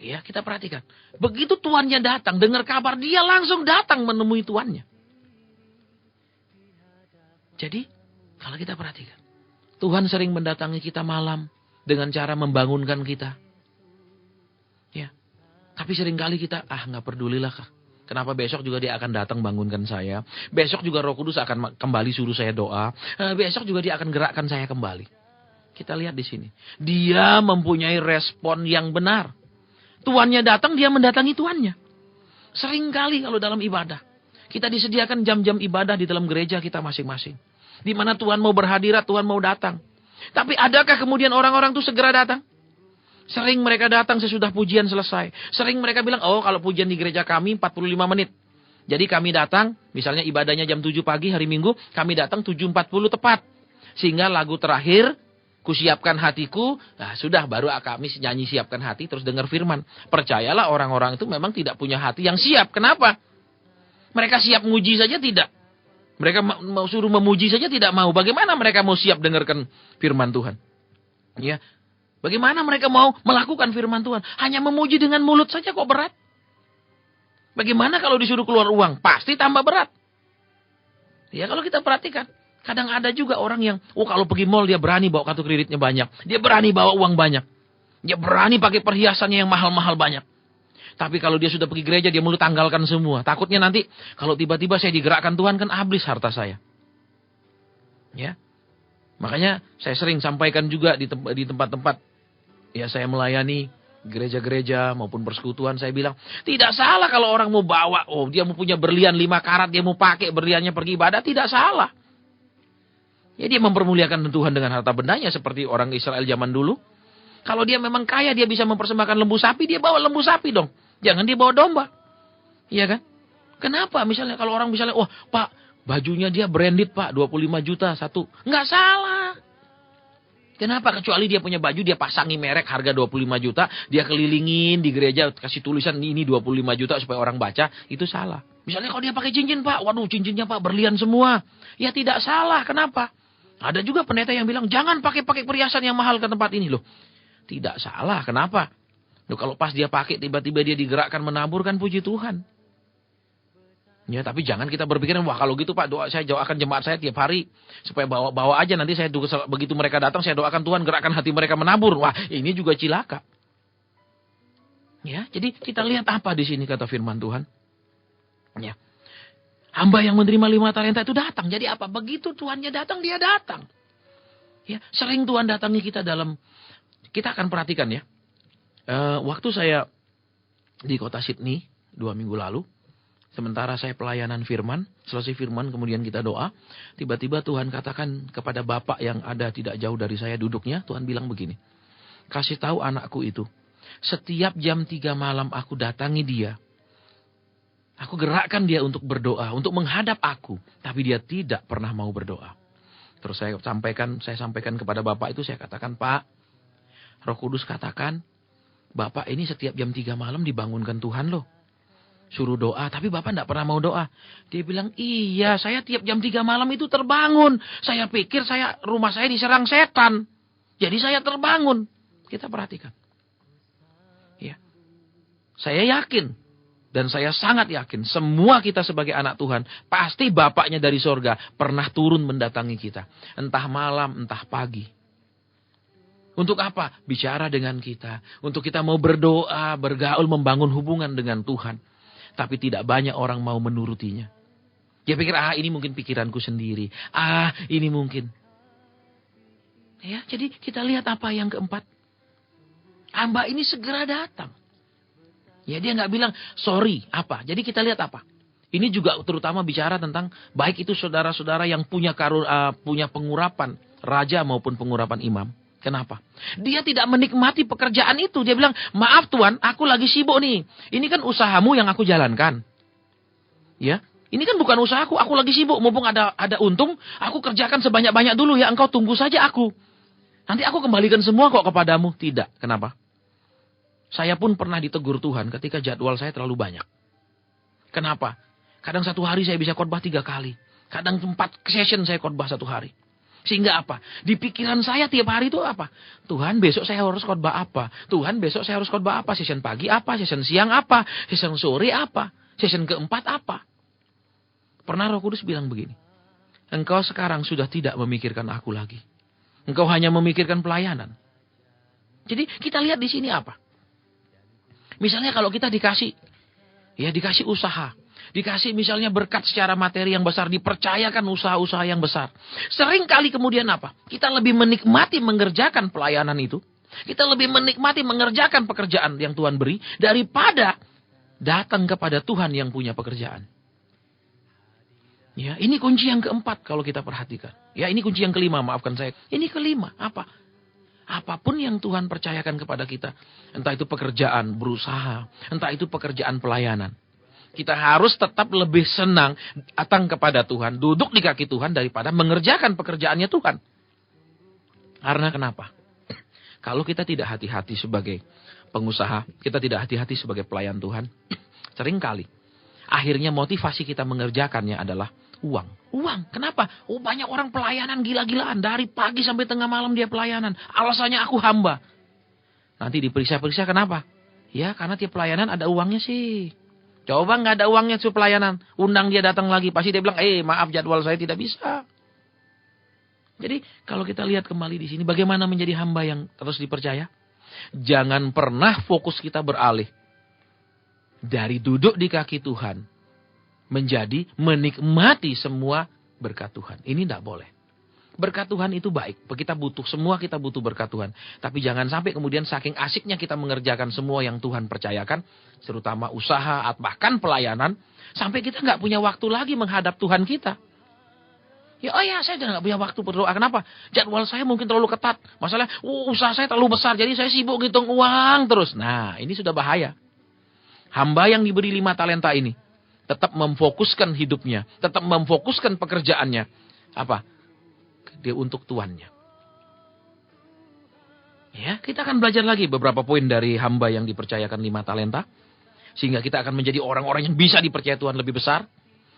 ya kita perhatikan. Begitu tuannya datang, dengar kabar, dia langsung datang menemui tuannya. Jadi, kalau kita perhatikan, Tuhan sering mendatangi kita malam dengan cara membangunkan kita. Ya, tapi seringkali kita, nggak pedulilah kah. Kenapa besok juga dia akan datang bangunkan saya. Besok juga Roh Kudus akan kembali suruh saya doa. Besok juga dia akan gerakkan saya kembali. Kita lihat di sini. Dia mempunyai respon yang benar. Tuannya datang, dia mendatangi tuannya. Seringkali kalau dalam ibadah. Kita disediakan jam-jam ibadah di dalam gereja kita masing-masing. Di mana Tuhan mau berhadirat, Tuhan mau datang. Tapi adakah kemudian orang-orang itu segera datang? Sering mereka datang sesudah pujian selesai. Sering mereka bilang, kalau pujian di gereja kami 45 menit. Jadi kami datang, misalnya ibadahnya jam 7 pagi hari Minggu, kami datang 7.40 tepat. Sehingga lagu terakhir, kusiapkan hatiku, sudah baru kami nyanyi siapkan hati, terus dengar firman. Percayalah orang-orang itu memang tidak punya hati yang siap. Kenapa? Mereka siap muji saja tidak. Mereka mau suruh memuji saja tidak mau. Bagaimana mereka mau siap dengarkan firman Tuhan? Ya. Bagaimana mereka mau melakukan firman Tuhan? Hanya memuji dengan mulut saja kok berat. Bagaimana kalau disuruh keluar uang? Pasti tambah berat. Ya kalau kita perhatikan. Kadang ada juga orang yang, kalau pergi mall dia berani bawa kartu kreditnya banyak. Dia berani bawa uang banyak. Dia berani pakai perhiasannya yang mahal-mahal banyak. Tapi kalau dia sudah pergi gereja, dia mulai tanggalkan semua. Takutnya nanti, kalau tiba-tiba saya digerakkan Tuhan, kan habis harta saya. Ya. Makanya saya sering sampaikan juga di tempat-tempat ya saya melayani gereja-gereja maupun persekutuan, saya bilang tidak salah kalau orang mau bawa, dia mau punya berlian 5 karat, dia mau pakai berliannya pergi ibadah, tidak salah. Ya dia mempermuliakan Tuhan dengan harta bendanya seperti orang Israel zaman dulu. Kalau dia memang kaya, dia bisa mempersembahkan lembu sapi, dia bawa lembu sapi dong. Jangan dia bawa domba. Iya kan? Kenapa? Misalnya kalau orang misalnya, Pak, bajunya dia branded Pak, 25 juta satu. Nggak salah. Kenapa? Kecuali dia punya baju, dia pasangi merek harga 25 juta. Dia kelilingin di gereja, kasih tulisan ini 25 juta supaya orang baca. Itu salah. Misalnya kalau dia pakai cincin Pak, waduh cincinnya Pak berlian semua. Ya tidak salah. Kenapa? Ada juga pendeta yang bilang, jangan pakai perhiasan yang mahal ke tempat ini loh. Tidak salah. Kenapa? Loh, kalau pas dia pakai, tiba-tiba dia digerakkan menabur, kan puji Tuhan. Ya, tapi jangan kita berpikiran, kalau gitu Pak, saya doakan jemaat saya tiap hari. Supaya bawa aja, nanti saya begitu mereka datang, saya doakan Tuhan, gerakkan hati mereka menabur. Wah, ini juga cilaka. Ya, jadi kita lihat apa di sini kata firman Tuhan. Ya. Hamba yang menerima 5 talenta itu datang. Jadi apa? Begitu Tuhannya datang, dia datang. Ya, sering Tuhan datangi kita dalam, kita akan perhatikan ya. Waktu saya di kota Sydney 2 minggu lalu, sementara saya pelayanan firman, selesai firman kemudian kita doa, tiba-tiba Tuhan katakan kepada bapak yang ada tidak jauh dari saya duduknya, Tuhan bilang begini, kasih tahu anakku itu, setiap jam 3 malam aku datangi dia, aku gerakkan dia untuk berdoa, untuk menghadap aku, tapi dia tidak pernah mau berdoa. Terus saya sampaikan kepada bapak itu, saya katakan, Pak, Roh Kudus katakan, Bapak ini setiap jam 3 malam dibangunkan Tuhan loh. Suruh doa, tapi Bapak tidak pernah mau doa. Dia bilang, iya saya tiap jam 3 malam itu terbangun. Saya pikir rumah saya diserang setan. Jadi saya terbangun. Kita perhatikan. Ya. Saya yakin. Dan saya sangat yakin. Semua kita sebagai anak Tuhan. Pasti Bapaknya dari sorga pernah turun mendatangi kita. Entah malam, entah pagi. Untuk apa? Bicara dengan kita. Untuk kita mau berdoa, bergaul, membangun hubungan dengan Tuhan. Tapi tidak banyak orang mau menurutinya. Dia pikir, ini mungkin pikiranku sendiri. Ini mungkin. Ya, jadi kita lihat apa yang keempat. Hamba ini segera datang. Ya, dia nggak bilang, sorry, apa. Jadi kita lihat apa. Ini juga terutama bicara tentang, baik itu saudara-saudara yang punya pengurapan, raja maupun pengurapan imam. Kenapa? Dia tidak menikmati pekerjaan itu. Dia bilang, maaf Tuhan, aku lagi sibuk nih. Ini kan usahamu yang aku jalankan. Ya, ini kan bukan usahaku, aku lagi sibuk. Mumpung ada untung, aku kerjakan sebanyak-banyak dulu ya. Engkau tunggu saja aku. Nanti aku kembalikan semua kok kepadamu. Tidak. Kenapa? Saya pun pernah ditegur Tuhan ketika jadwal saya terlalu banyak. Kenapa? Kadang satu hari saya bisa khotbah 3 kali. Kadang 4 session saya khotbah satu hari. Sehingga apa? Di pikiran saya tiap hari itu apa? Tuhan besok saya harus khotbah apa? Tuhan besok saya harus khotbah apa? Session pagi apa? Session siang apa? Session sore apa? Session keempat apa? Pernah Roh Kudus bilang begini. Engkau sekarang sudah tidak memikirkan aku lagi. Engkau hanya memikirkan pelayanan. Jadi kita lihat di sini apa? Misalnya kalau kita dikasih usaha. Dikasih misalnya berkat secara materi yang besar. Dipercayakan usaha-usaha yang besar. Sering kali kemudian apa? Kita lebih menikmati mengerjakan pelayanan itu. Kita lebih menikmati mengerjakan pekerjaan yang Tuhan beri. Daripada datang kepada Tuhan yang punya pekerjaan. Ya, ini kunci yang keempat kalau kita perhatikan. Ya, ini kunci yang kelima, maafkan saya. Ini kelima, apa? Apapun yang Tuhan percayakan kepada kita. Entah itu pekerjaan, berusaha. Entah itu pekerjaan pelayanan. Kita harus tetap lebih senang datang kepada Tuhan. Duduk di kaki Tuhan daripada mengerjakan pekerjaannya Tuhan. Karena kenapa? Kalau kita tidak hati-hati sebagai pengusaha. Kita tidak hati-hati sebagai pelayan Tuhan. Seringkali. Akhirnya motivasi kita mengerjakannya adalah uang. Uang. Kenapa? Oh, banyak orang pelayanan gila-gilaan. Dari pagi sampai tengah malam dia pelayanan. Alasannya aku hamba. Nanti diperiksa-periksa kenapa? Ya karena tiap pelayanan ada uangnya sih. Coba nggak ada uangnya tuh pelayanan. Undang dia datang lagi. Pasti dia bilang, maaf jadwal saya tidak bisa. Jadi kalau kita lihat kembali di sini. Bagaimana menjadi hamba yang terus dipercaya? Jangan pernah fokus kita beralih. Dari duduk di kaki Tuhan. Menjadi menikmati semua berkat Tuhan. Ini tidak boleh. Berkat Tuhan itu baik. Semua kita butuh berkat Tuhan. Tapi jangan sampai kemudian saking asiknya kita mengerjakan semua yang Tuhan percayakan. Terutama usaha, bahkan pelayanan. Sampai kita nggak punya waktu lagi menghadap Tuhan kita. Saya udah nggak punya waktu berdoa. Kenapa? Jadwal saya mungkin terlalu ketat. Masalah, usaha saya terlalu besar. Jadi saya sibuk ngitung uang terus. Nah, ini sudah bahaya. Hamba yang diberi 5 talenta ini. Tetap memfokuskan hidupnya. Tetap memfokuskan pekerjaannya. Apa? Dia untuk tuannya. Ya, kita akan belajar lagi beberapa poin dari hamba yang dipercayakan 5 talenta. Sehingga kita akan menjadi orang-orang yang bisa dipercaya Tuhan lebih besar.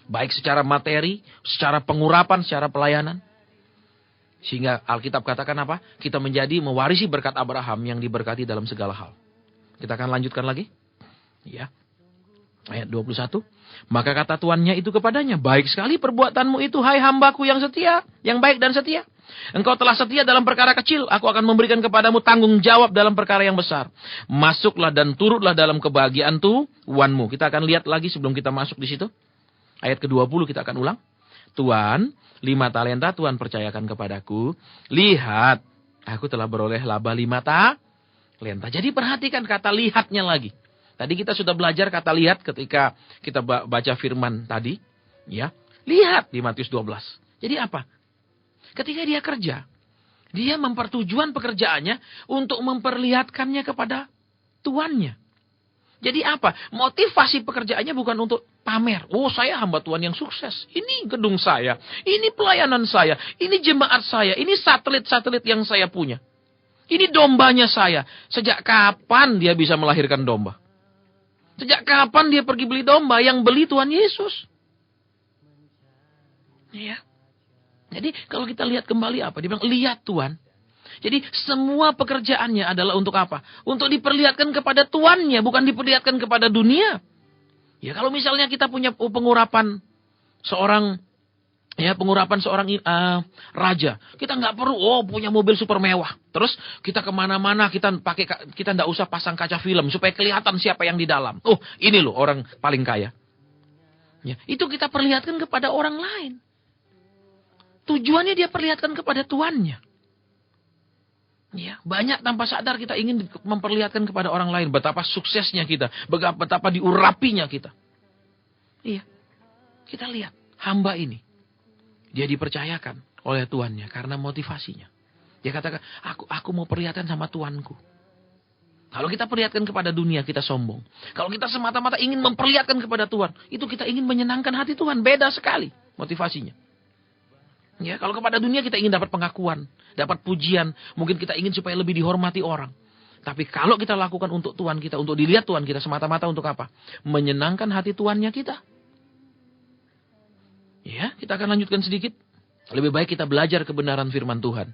Baik secara materi, secara pengurapan, secara pelayanan. Sehingga Alkitab katakan apa? Kita menjadi mewarisi berkat Abraham yang diberkati dalam segala hal. Kita akan lanjutkan lagi. Ya. Ayat 21. Maka kata tuannya itu kepadanya, baik sekali perbuatanmu itu, hai hambaku yang setia, yang baik dan setia. Engkau telah setia dalam perkara kecil, aku akan memberikan kepadamu tanggung jawab dalam perkara yang besar. Masuklah dan turutlah dalam kebahagiaan tuanmu. Kita akan lihat lagi sebelum kita masuk di situ. Ayat ke-20 kita akan ulang. Tuan, 5 talenta Tuhan percayakan kepadaku. Lihat, aku telah beroleh laba 5 talenta. Jadi perhatikan kata lihatnya lagi. Tadi kita sudah belajar kata lihat ketika kita baca firman tadi. Ya, lihat di Matius 12. Jadi apa? Ketika dia kerja, dia mempertujuan pekerjaannya untuk memperlihatkannya kepada tuannya. Jadi apa? Motivasi pekerjaannya bukan untuk pamer. Oh, saya hamba Tuhan yang sukses. Ini gedung saya. Ini pelayanan saya. Ini jemaat saya. Ini satelit-satelit yang saya punya. Ini dombanya saya. Sejak kapan dia bisa melahirkan domba? Sejak kapan dia pergi beli domba? Yang beli Tuhan Yesus. Ya. Jadi kalau kita lihat kembali apa? Dia bilang, lihat Tuhan. Jadi semua pekerjaannya adalah untuk apa? Untuk diperlihatkan kepada tuannya, bukan diperlihatkan kepada dunia. Ya kalau misalnya kita punya pengurapan seorang raja, kita nggak perlu punya mobil super mewah. Terus kita kemana-mana kita nggak usah pasang kaca film supaya kelihatan siapa yang di dalam. Oh ini loh orang paling kaya. Ya, itu kita perlihatkan kepada orang lain. Tujuannya dia perlihatkan kepada tuannya. Ya, banyak tanpa sadar kita ingin memperlihatkan kepada orang lain betapa suksesnya kita, betapa diurapinya kita. Iya. Kita lihat hamba ini. Dia dipercayakan oleh tuannya karena motivasinya. Dia katakan, aku mau perlihatkan sama tuanku. Kalau kita perlihatkan kepada dunia, kita sombong. Kalau kita semata-mata ingin memperlihatkan kepada Tuhan, itu kita ingin menyenangkan hati Tuhan. Beda sekali motivasinya. Ya, kalau kepada dunia kita ingin dapat pengakuan, dapat pujian, mungkin kita ingin supaya lebih dihormati orang. Tapi kalau kita lakukan untuk Tuhan kita, untuk dilihat Tuhan kita semata-mata untuk apa? Menyenangkan hati tuannya kita. Ya, kita akan lanjutkan sedikit. Lebih baik kita belajar kebenaran firman Tuhan.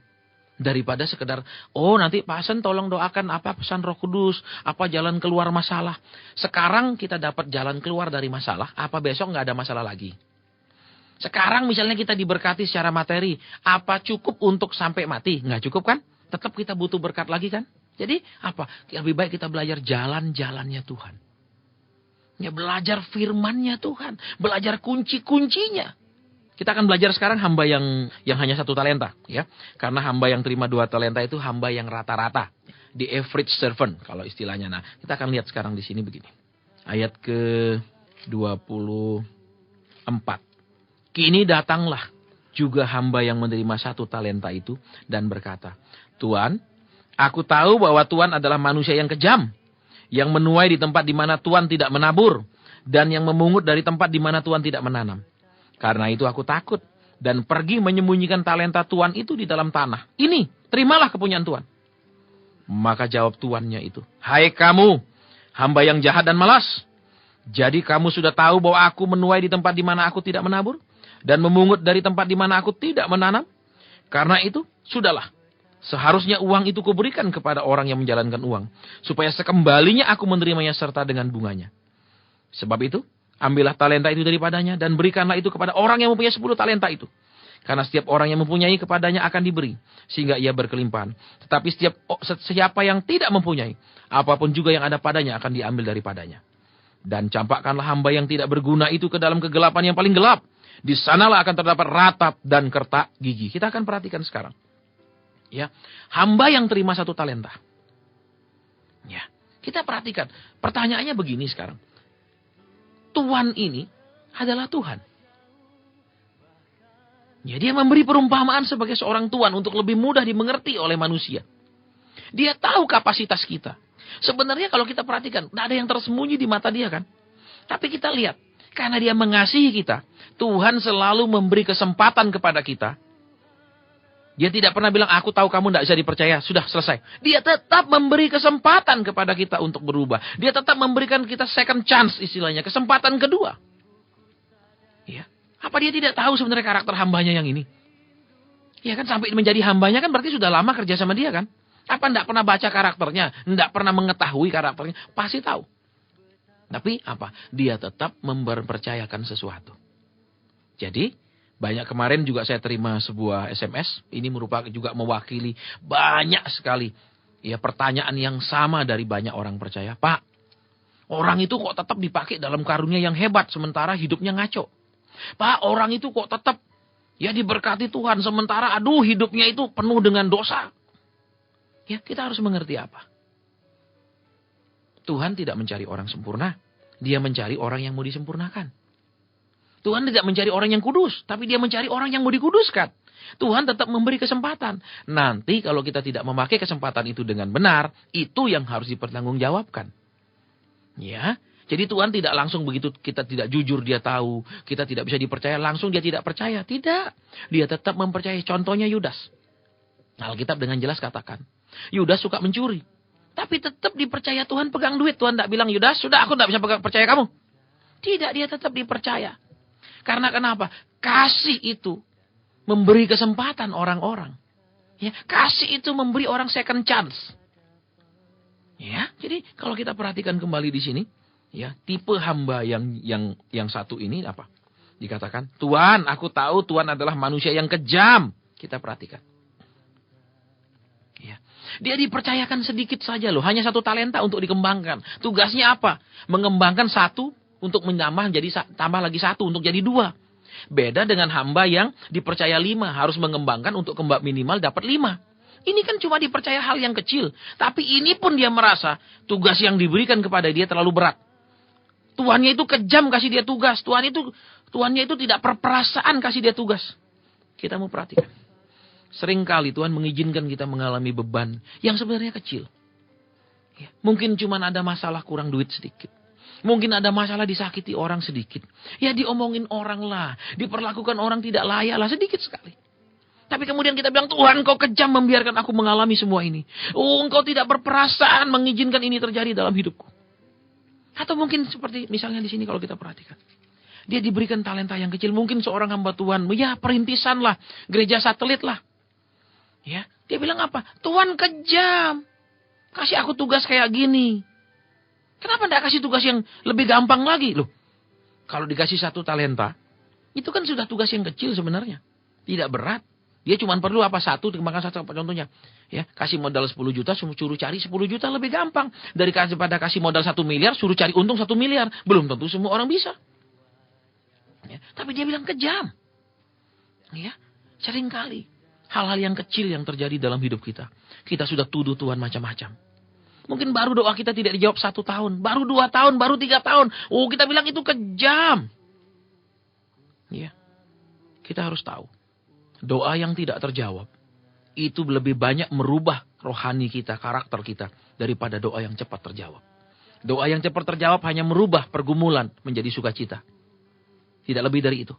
Daripada sekedar, nanti Pak Hasan tolong doakan apa pesan Roh Kudus, apa jalan keluar masalah. Sekarang kita dapat jalan keluar dari masalah, apa besok nggak ada masalah lagi. Sekarang misalnya kita diberkati secara materi, apa cukup untuk sampai mati? Nggak cukup kan? Tetap kita butuh berkat lagi kan? Jadi apa? Lebih baik kita belajar jalan-jalannya Tuhan. Ya, belajar firman-Nya Tuhan, belajar kunci-kuncinya. Kita akan belajar sekarang hamba yang hanya 1 talenta, ya. Karena hamba yang terima 2 talenta itu hamba yang rata-rata, the average servant kalau istilahnya. Nah, kita akan lihat sekarang di sini begini. Ayat ke-24. Kini datanglah juga hamba yang menerima 1 talenta itu dan berkata, "Tuan, aku tahu bahwa Tuan adalah manusia yang kejam, yang menuai di tempat di mana Tuan tidak menabur, dan yang memungut dari tempat di mana Tuan tidak menanam. Karena itu aku takut dan pergi menyembunyikan talenta Tuan itu di dalam tanah. Ini, terimalah kepunyaan Tuan." Maka jawab tuannya itu, "Hai kamu, hamba yang jahat dan malas. Jadi kamu sudah tahu bahwa aku menuai di tempat di mana aku tidak menabur, dan memungut dari tempat di mana aku tidak menanam. Karena itu, sudahlah. Seharusnya uang itu kuberikan kepada orang yang menjalankan uang, supaya sekembalinya aku menerimanya serta dengan bunganya. Sebab itu, ambillah talenta itu daripadanya dan berikanlah itu kepada orang yang mempunyai 10 talenta itu. Karena setiap orang yang mempunyai kepadanya akan diberi, sehingga ia berkelimpahan. Tetapi siapa yang tidak mempunyai, apapun juga yang ada padanya akan diambil daripadanya. Dan campakkanlah hamba yang tidak berguna itu ke dalam kegelapan yang paling gelap. Di sanalah akan terdapat ratap dan kertak gigi." Kita akan perhatikan sekarang. Ya, hamba yang terima 1 talenta. Ya, kita perhatikan. Pertanyaannya begini sekarang. Tuhan ini adalah Tuhan. Ya, dia memberi perumpamaan sebagai seorang Tuhan untuk lebih mudah dimengerti oleh manusia. Dia tahu kapasitas kita. Sebenarnya kalau kita perhatikan, tidak ada yang tersembunyi di mata dia kan. Tapi kita lihat, karena dia mengasihi kita, Tuhan selalu memberi kesempatan kepada kita. Dia tidak pernah bilang, "Aku tahu kamu tidak bisa dipercaya, sudah selesai." Dia tetap memberi kesempatan kepada kita untuk berubah. Dia tetap memberikan kita second chance istilahnya, kesempatan kedua. Ya. Apa dia tidak tahu sebenarnya karakter hambanya yang ini? Ya kan, sampai menjadi hambanya kan berarti sudah lama kerja sama dia kan? Apa tidak pernah baca karakternya? Tidak pernah mengetahui karakternya? Pasti tahu. Tapi apa? Dia tetap mempercayakan sesuatu. Jadi, banyak kemarin juga saya terima sebuah SMS. Ini merupakan juga mewakili banyak sekali ya pertanyaan yang sama dari banyak orang percaya. "Pak, orang itu kok tetap dipakai dalam karunia yang hebat sementara hidupnya ngaco. Pak, orang itu kok tetap ya diberkati Tuhan sementara hidupnya itu penuh dengan dosa." Ya, kita harus mengerti apa? Tuhan tidak mencari orang sempurna. Dia mencari orang yang mau disempurnakan. Tuhan tidak mencari orang yang kudus, tapi dia mencari orang yang mau dikuduskan. Tuhan tetap memberi kesempatan. Nanti kalau kita tidak memakai kesempatan itu dengan benar, itu yang harus dipertanggungjawabkan. Ya, jadi Tuhan tidak langsung begitu kita tidak jujur dia tahu, kita tidak bisa dipercaya, langsung dia tidak percaya. Tidak, dia tetap mempercayai. Contohnya Yudas. Alkitab dengan jelas katakan, Yudas suka mencuri. Tapi tetap dipercaya Tuhan pegang duit. Tuhan tidak bilang, "Yudas, sudah aku tidak bisa percaya kamu." Tidak, dia tetap dipercaya. Karena kenapa? Kasih itu memberi kesempatan orang-orang. Ya, kasih itu memberi orang second chance. Ya, jadi kalau kita perhatikan kembali di sini, ya, tipe hamba yang satu ini apa? Dikatakan, "Tuhan, aku tahu Tuhan adalah manusia yang kejam." Kita perhatikan. Ya. Dia dipercayakan sedikit saja loh, hanya 1 talenta untuk dikembangkan. Tugasnya apa? Mengembangkan 1 untuk menambah jadi tambah lagi 1 untuk jadi 2. Beda dengan hamba yang dipercaya 5 harus mengembangkan untuk minimal dapat 5. Ini kan cuma dipercaya hal yang kecil, tapi ini pun dia merasa tugas yang diberikan kepada dia terlalu berat. Tuannya itu kejam kasih dia tugas, tuannya itu tidak berperasaan kasih dia tugas. Kita mau perhatikan. Seringkali Tuhan mengizinkan kita mengalami beban yang sebenarnya kecil. Ya, mungkin cuma ada masalah kurang duit sedikit. Mungkin ada masalah disakiti orang sedikit. Ya diomongin orang lah. Diperlakukan orang tidak layak lah sedikit sekali. Tapi kemudian kita bilang, "Tuhan, Engkau kejam membiarkan aku mengalami semua ini. Oh, Engkau tidak berperasaan mengizinkan ini terjadi dalam hidupku." Atau mungkin seperti misalnya di sini kalau kita perhatikan. Dia diberikan talenta yang kecil. Mungkin seorang hamba Tuhan, ya perintisan lah, gereja satelit lah. Ya, dia bilang apa? Tuhan kejam. Kasih aku tugas kayak gini. Kenapa enggak kasih tugas yang lebih gampang lagi? Loh, kalau dikasih 1 talenta, itu kan sudah tugas yang kecil sebenarnya. Tidak berat. Dia cuma perlu apa? 1, makan 1 contohnya. Ya, kasih modal 10 juta, suruh cari 10 juta lebih gampang. Daripada kasih modal 1 miliar, suruh cari untung 1 miliar. Belum tentu semua orang bisa. Ya, tapi dia bilang kejam. Ya, seringkali hal-hal yang kecil yang terjadi dalam hidup kita. Kita sudah tuduh Tuhan macam-macam. Mungkin baru doa kita tidak dijawab 1 tahun. Baru 2 tahun, baru 3 tahun. Oh, kita bilang itu kejam. Ya, kita harus tahu. Doa yang tidak terjawab. Itu lebih banyak merubah rohani kita, karakter kita. Daripada doa yang cepat terjawab. Doa yang cepat terjawab hanya merubah pergumulan menjadi sukacita. Tidak lebih dari itu.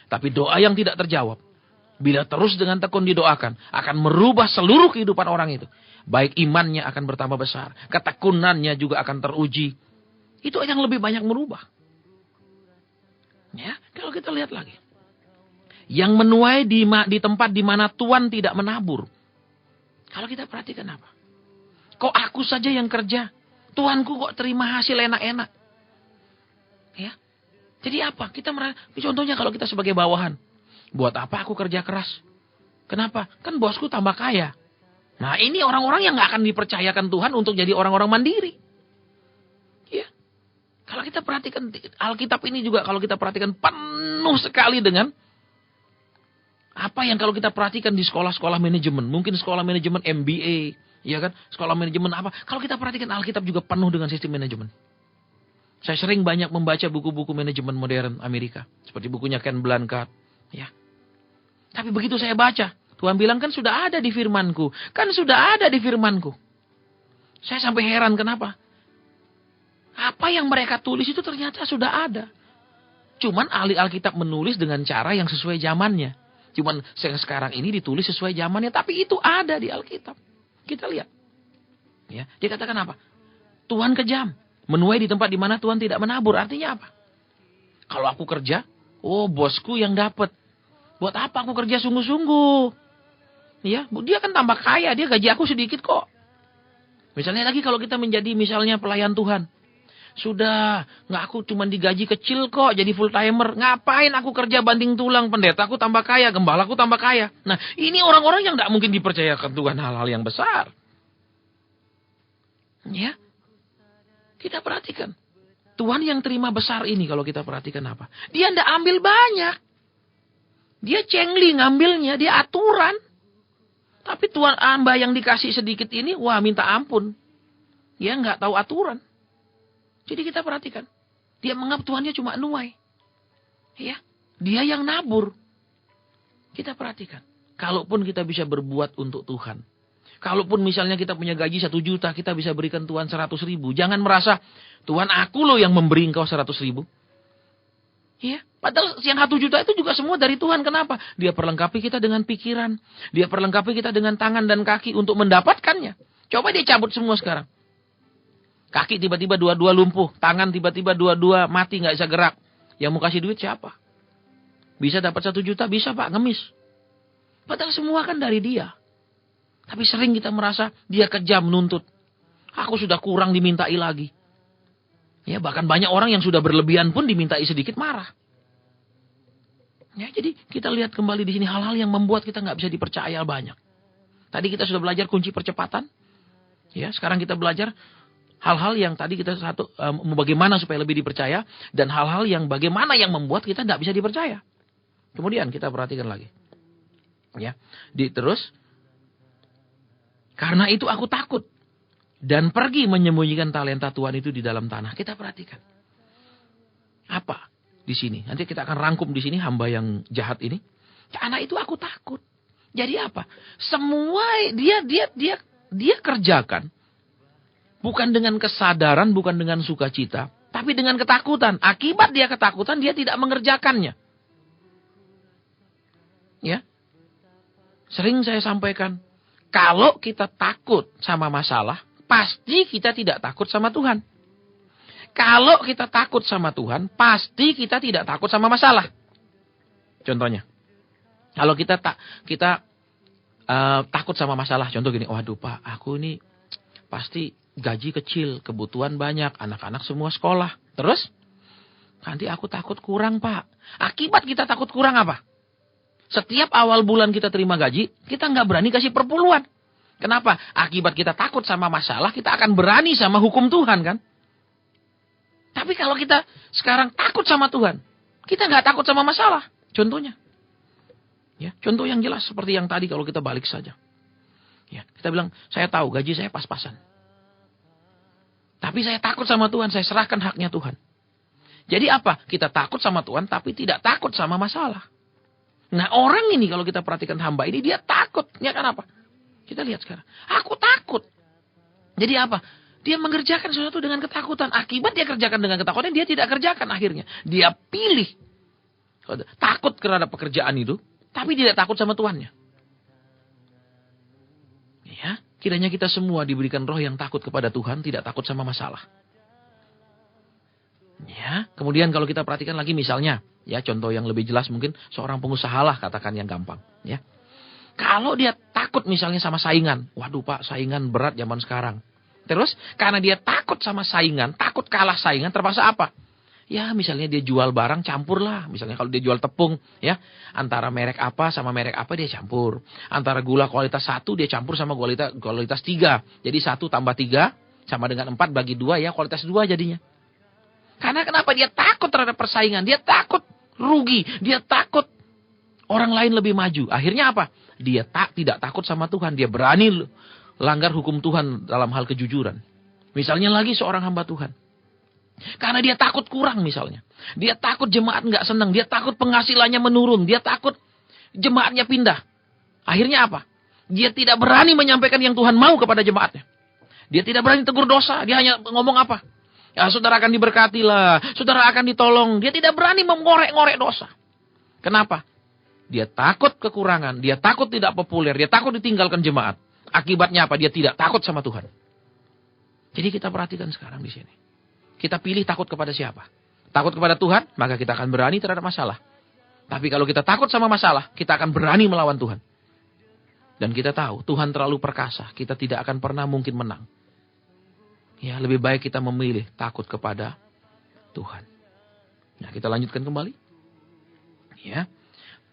Tapi doa yang tidak terjawab. Bila terus dengan tekun didoakan. Akan merubah seluruh kehidupan orang itu. Baik imannya akan bertambah besar. Ketekunannya juga akan teruji. Itu yang lebih banyak merubah. Ya, kalau kita lihat lagi. Yang menuai di tempat di mana Tuhan tidak menabur. Kalau kita perhatikan apa? Kok aku saja yang kerja? Tuhanku kok terima hasil enak-enak? Ya. Jadi apa? Contohnya kalau kita sebagai bawahan. Buat apa aku kerja keras? Kenapa? Kan bosku tambah kaya. Nah, ini orang-orang yang gak akan dipercayakan Tuhan untuk jadi orang-orang mandiri. Ya. Kalau kita perhatikan Alkitab ini juga kalau kita perhatikan penuh sekali dengan apa yang kalau kita perhatikan di sekolah-sekolah manajemen, mungkin sekolah manajemen MBA, ya kan? Sekolah manajemen apa? Kalau kita perhatikan Alkitab juga penuh dengan sistem manajemen. Saya sering banyak membaca buku-buku manajemen modern Amerika, seperti bukunya Ken Blanchard, ya. Tapi begitu saya baca, Tuhan bilang kan sudah ada di firman-Ku. Kan sudah ada di firman-Ku. Saya sampai heran kenapa? Apa yang mereka tulis itu ternyata sudah ada. Cuman ahli Alkitab menulis dengan cara yang sesuai zamannya. Cuman sekarang ini ditulis sesuai zamannya. Tapi itu ada di Alkitab. Kita lihat. Ya, dia katakan apa? Tuhan kejam. Menuai di tempat di mana Tuhan tidak menabur. Artinya apa? Kalau aku kerja, oh bosku yang dapat. Buat apa aku kerja sungguh-sungguh? Ya, dia kan tambah kaya, dia gaji aku sedikit kok. Misalnya lagi kalau kita menjadi misalnya pelayan Tuhan. Sudah, nggak aku cuma digaji kecil kok, jadi full timer. Ngapain aku kerja banting tulang, pendeta aku tambah kaya, gembala aku tambah kaya. Nah, ini orang-orang yang nggak mungkin dipercayakan Tuhan hal-hal yang besar. Ya, kita perhatikan. Tuhan yang terima besar ini kalau kita perhatikan apa? Dia nggak ambil banyak. Dia cengli ngambilnya, dia aturan. Tapi Tuhan hamba yang dikasih sedikit ini, wah minta ampun. Dia nggak tahu aturan. Jadi kita perhatikan. Dia menganggap Tuhannya cuma nuai. Ya, dia yang nabur. Kita perhatikan. Kalaupun kita bisa berbuat untuk Tuhan. Kalaupun misalnya kita punya gaji 1 juta, kita bisa berikan Tuhan 100.000. Jangan merasa, Tuhan aku loh yang memberi engkau 100.000. Ya, padahal yang 1 juta itu juga semua dari Tuhan. Kenapa? Dia perlengkapi kita dengan pikiran. Dia perlengkapi kita dengan tangan dan kaki untuk mendapatkannya. Coba dia cabut semua sekarang. Kaki tiba-tiba 2 lumpuh. Tangan tiba-tiba 2 mati gak bisa gerak. Yang mau kasih duit siapa? Bisa dapat 1 juta? Bisa Pak, ngemis. Padahal semua kan dari dia. Tapi sering kita merasa dia kejam menuntut. Aku sudah kurang dimintai lagi. Ya, bahkan banyak orang yang sudah berlebihan pun dimintai sedikit marah. Ya, jadi kita lihat kembali di sini hal-hal yang membuat kita nggak bisa dipercaya banyak. Tadi kita sudah belajar kunci percepatan. Ya, sekarang kita belajar hal-hal yang tadi kita bagaimana supaya lebih dipercaya dan hal-hal yang bagaimana yang membuat kita nggak bisa dipercaya. Kemudian kita perhatikan lagi. Ya, terus karena itu aku takut. Dan pergi menyembunyikan talenta Tuhan itu di dalam tanah. Kita perhatikan. Apa di sini? Nanti kita akan rangkum di sini hamba yang jahat ini. Karena itu aku takut. Jadi apa? Semua dia kerjakan. Bukan dengan kesadaran, bukan dengan sukacita. Tapi dengan ketakutan. Akibat dia ketakutan, dia tidak mengerjakannya. Ya. Sering saya sampaikan. Kalau kita takut sama masalah, pasti kita tidak takut sama Tuhan. kalau kita takut sama Tuhan, pasti kita tidak takut sama masalah. Contohnya, kalau kita takut sama masalah, contoh gini, waduh Pak, aku ini pasti gaji kecil, kebutuhan banyak, anak-anak semua sekolah. Terus, nanti aku takut kurang Pak. Akibat kita takut kurang apa? Setiap awal bulan kita terima gaji, kita nggak berani kasih perpuluhan. Kenapa? Akibat kita takut sama masalah, kita akan berani sama hukum Tuhan kan? Tapi kalau kita sekarang takut sama Tuhan, kita nggak takut sama masalah. Contohnya. Ya, contoh yang jelas seperti yang tadi kalau kita balik saja. Ya, kita bilang, saya tahu gaji saya pas-pasan. Tapi saya takut sama Tuhan, saya serahkan haknya Tuhan. Jadi apa? Kita takut sama Tuhan, tapi tidak takut sama masalah. Nah orang ini kalau kita perhatikan hamba ini, dia takut. Ya kan apa? Kita lihat sekarang. Aku takut. Jadi apa? Dia mengerjakan sesuatu dengan ketakutan. Akibat dia kerjakan dengan ketakutan, dia tidak kerjakan akhirnya. Dia pilih. Takut terhadap pekerjaan itu. Tapi tidak takut sama Tuhannya. Ya, kiranya kita semua diberikan roh yang takut kepada Tuhan, tidak takut sama masalah. Ya, kemudian kalau kita perhatikan lagi misalnya, ya contoh yang lebih jelas mungkin seorang pengusaha lah katakan yang gampang. Ya, kalau dia takut misalnya sama saingan, waduh Pak, saingan berat zaman sekarang. Terus karena dia takut sama saingan, takut kalah saingan, terpaksa apa? Ya misalnya dia jual barang campur lah. Misalnya kalau dia jual tepung ya. Antara merek apa sama merek apa dia campur. Antara gula kualitas 1 dia campur sama kualitas 3. Jadi 1 tambah 3 sama dengan 4 bagi 2 ya kualitas 2 jadinya. Karena kenapa? Dia takut terhadap persaingan. Dia takut rugi. Dia takut orang lain lebih maju. Akhirnya apa? Dia tidak takut sama Tuhan. Dia berani langgar hukum Tuhan dalam hal kejujuran. Misalnya lagi seorang hamba Tuhan. Karena dia takut kurang misalnya. Dia takut jemaat nggak senang. Dia takut penghasilannya menurun. Dia takut jemaatnya pindah. Akhirnya apa? Dia tidak berani menyampaikan yang Tuhan mau kepada jemaatnya. Dia tidak berani tegur dosa. Dia hanya ngomong apa? Ya saudara akan diberkati lah. Saudara akan ditolong. Dia tidak berani mengorek-ngorek dosa. Kenapa? Dia takut kekurangan. Dia takut tidak populer. Dia takut ditinggalkan jemaat. Akibatnya apa? Dia tidak takut sama Tuhan. Jadi kita perhatikan sekarang di sini. Kita pilih takut kepada siapa? Takut kepada Tuhan, maka kita akan berani terhadap masalah. Tapi kalau kita takut sama masalah, kita akan berani melawan Tuhan. Dan kita tahu, Tuhan terlalu perkasa. Kita tidak akan pernah mungkin menang. Ya, lebih baik kita memilih takut kepada Tuhan. Nah, kita lanjutkan kembali. Ya.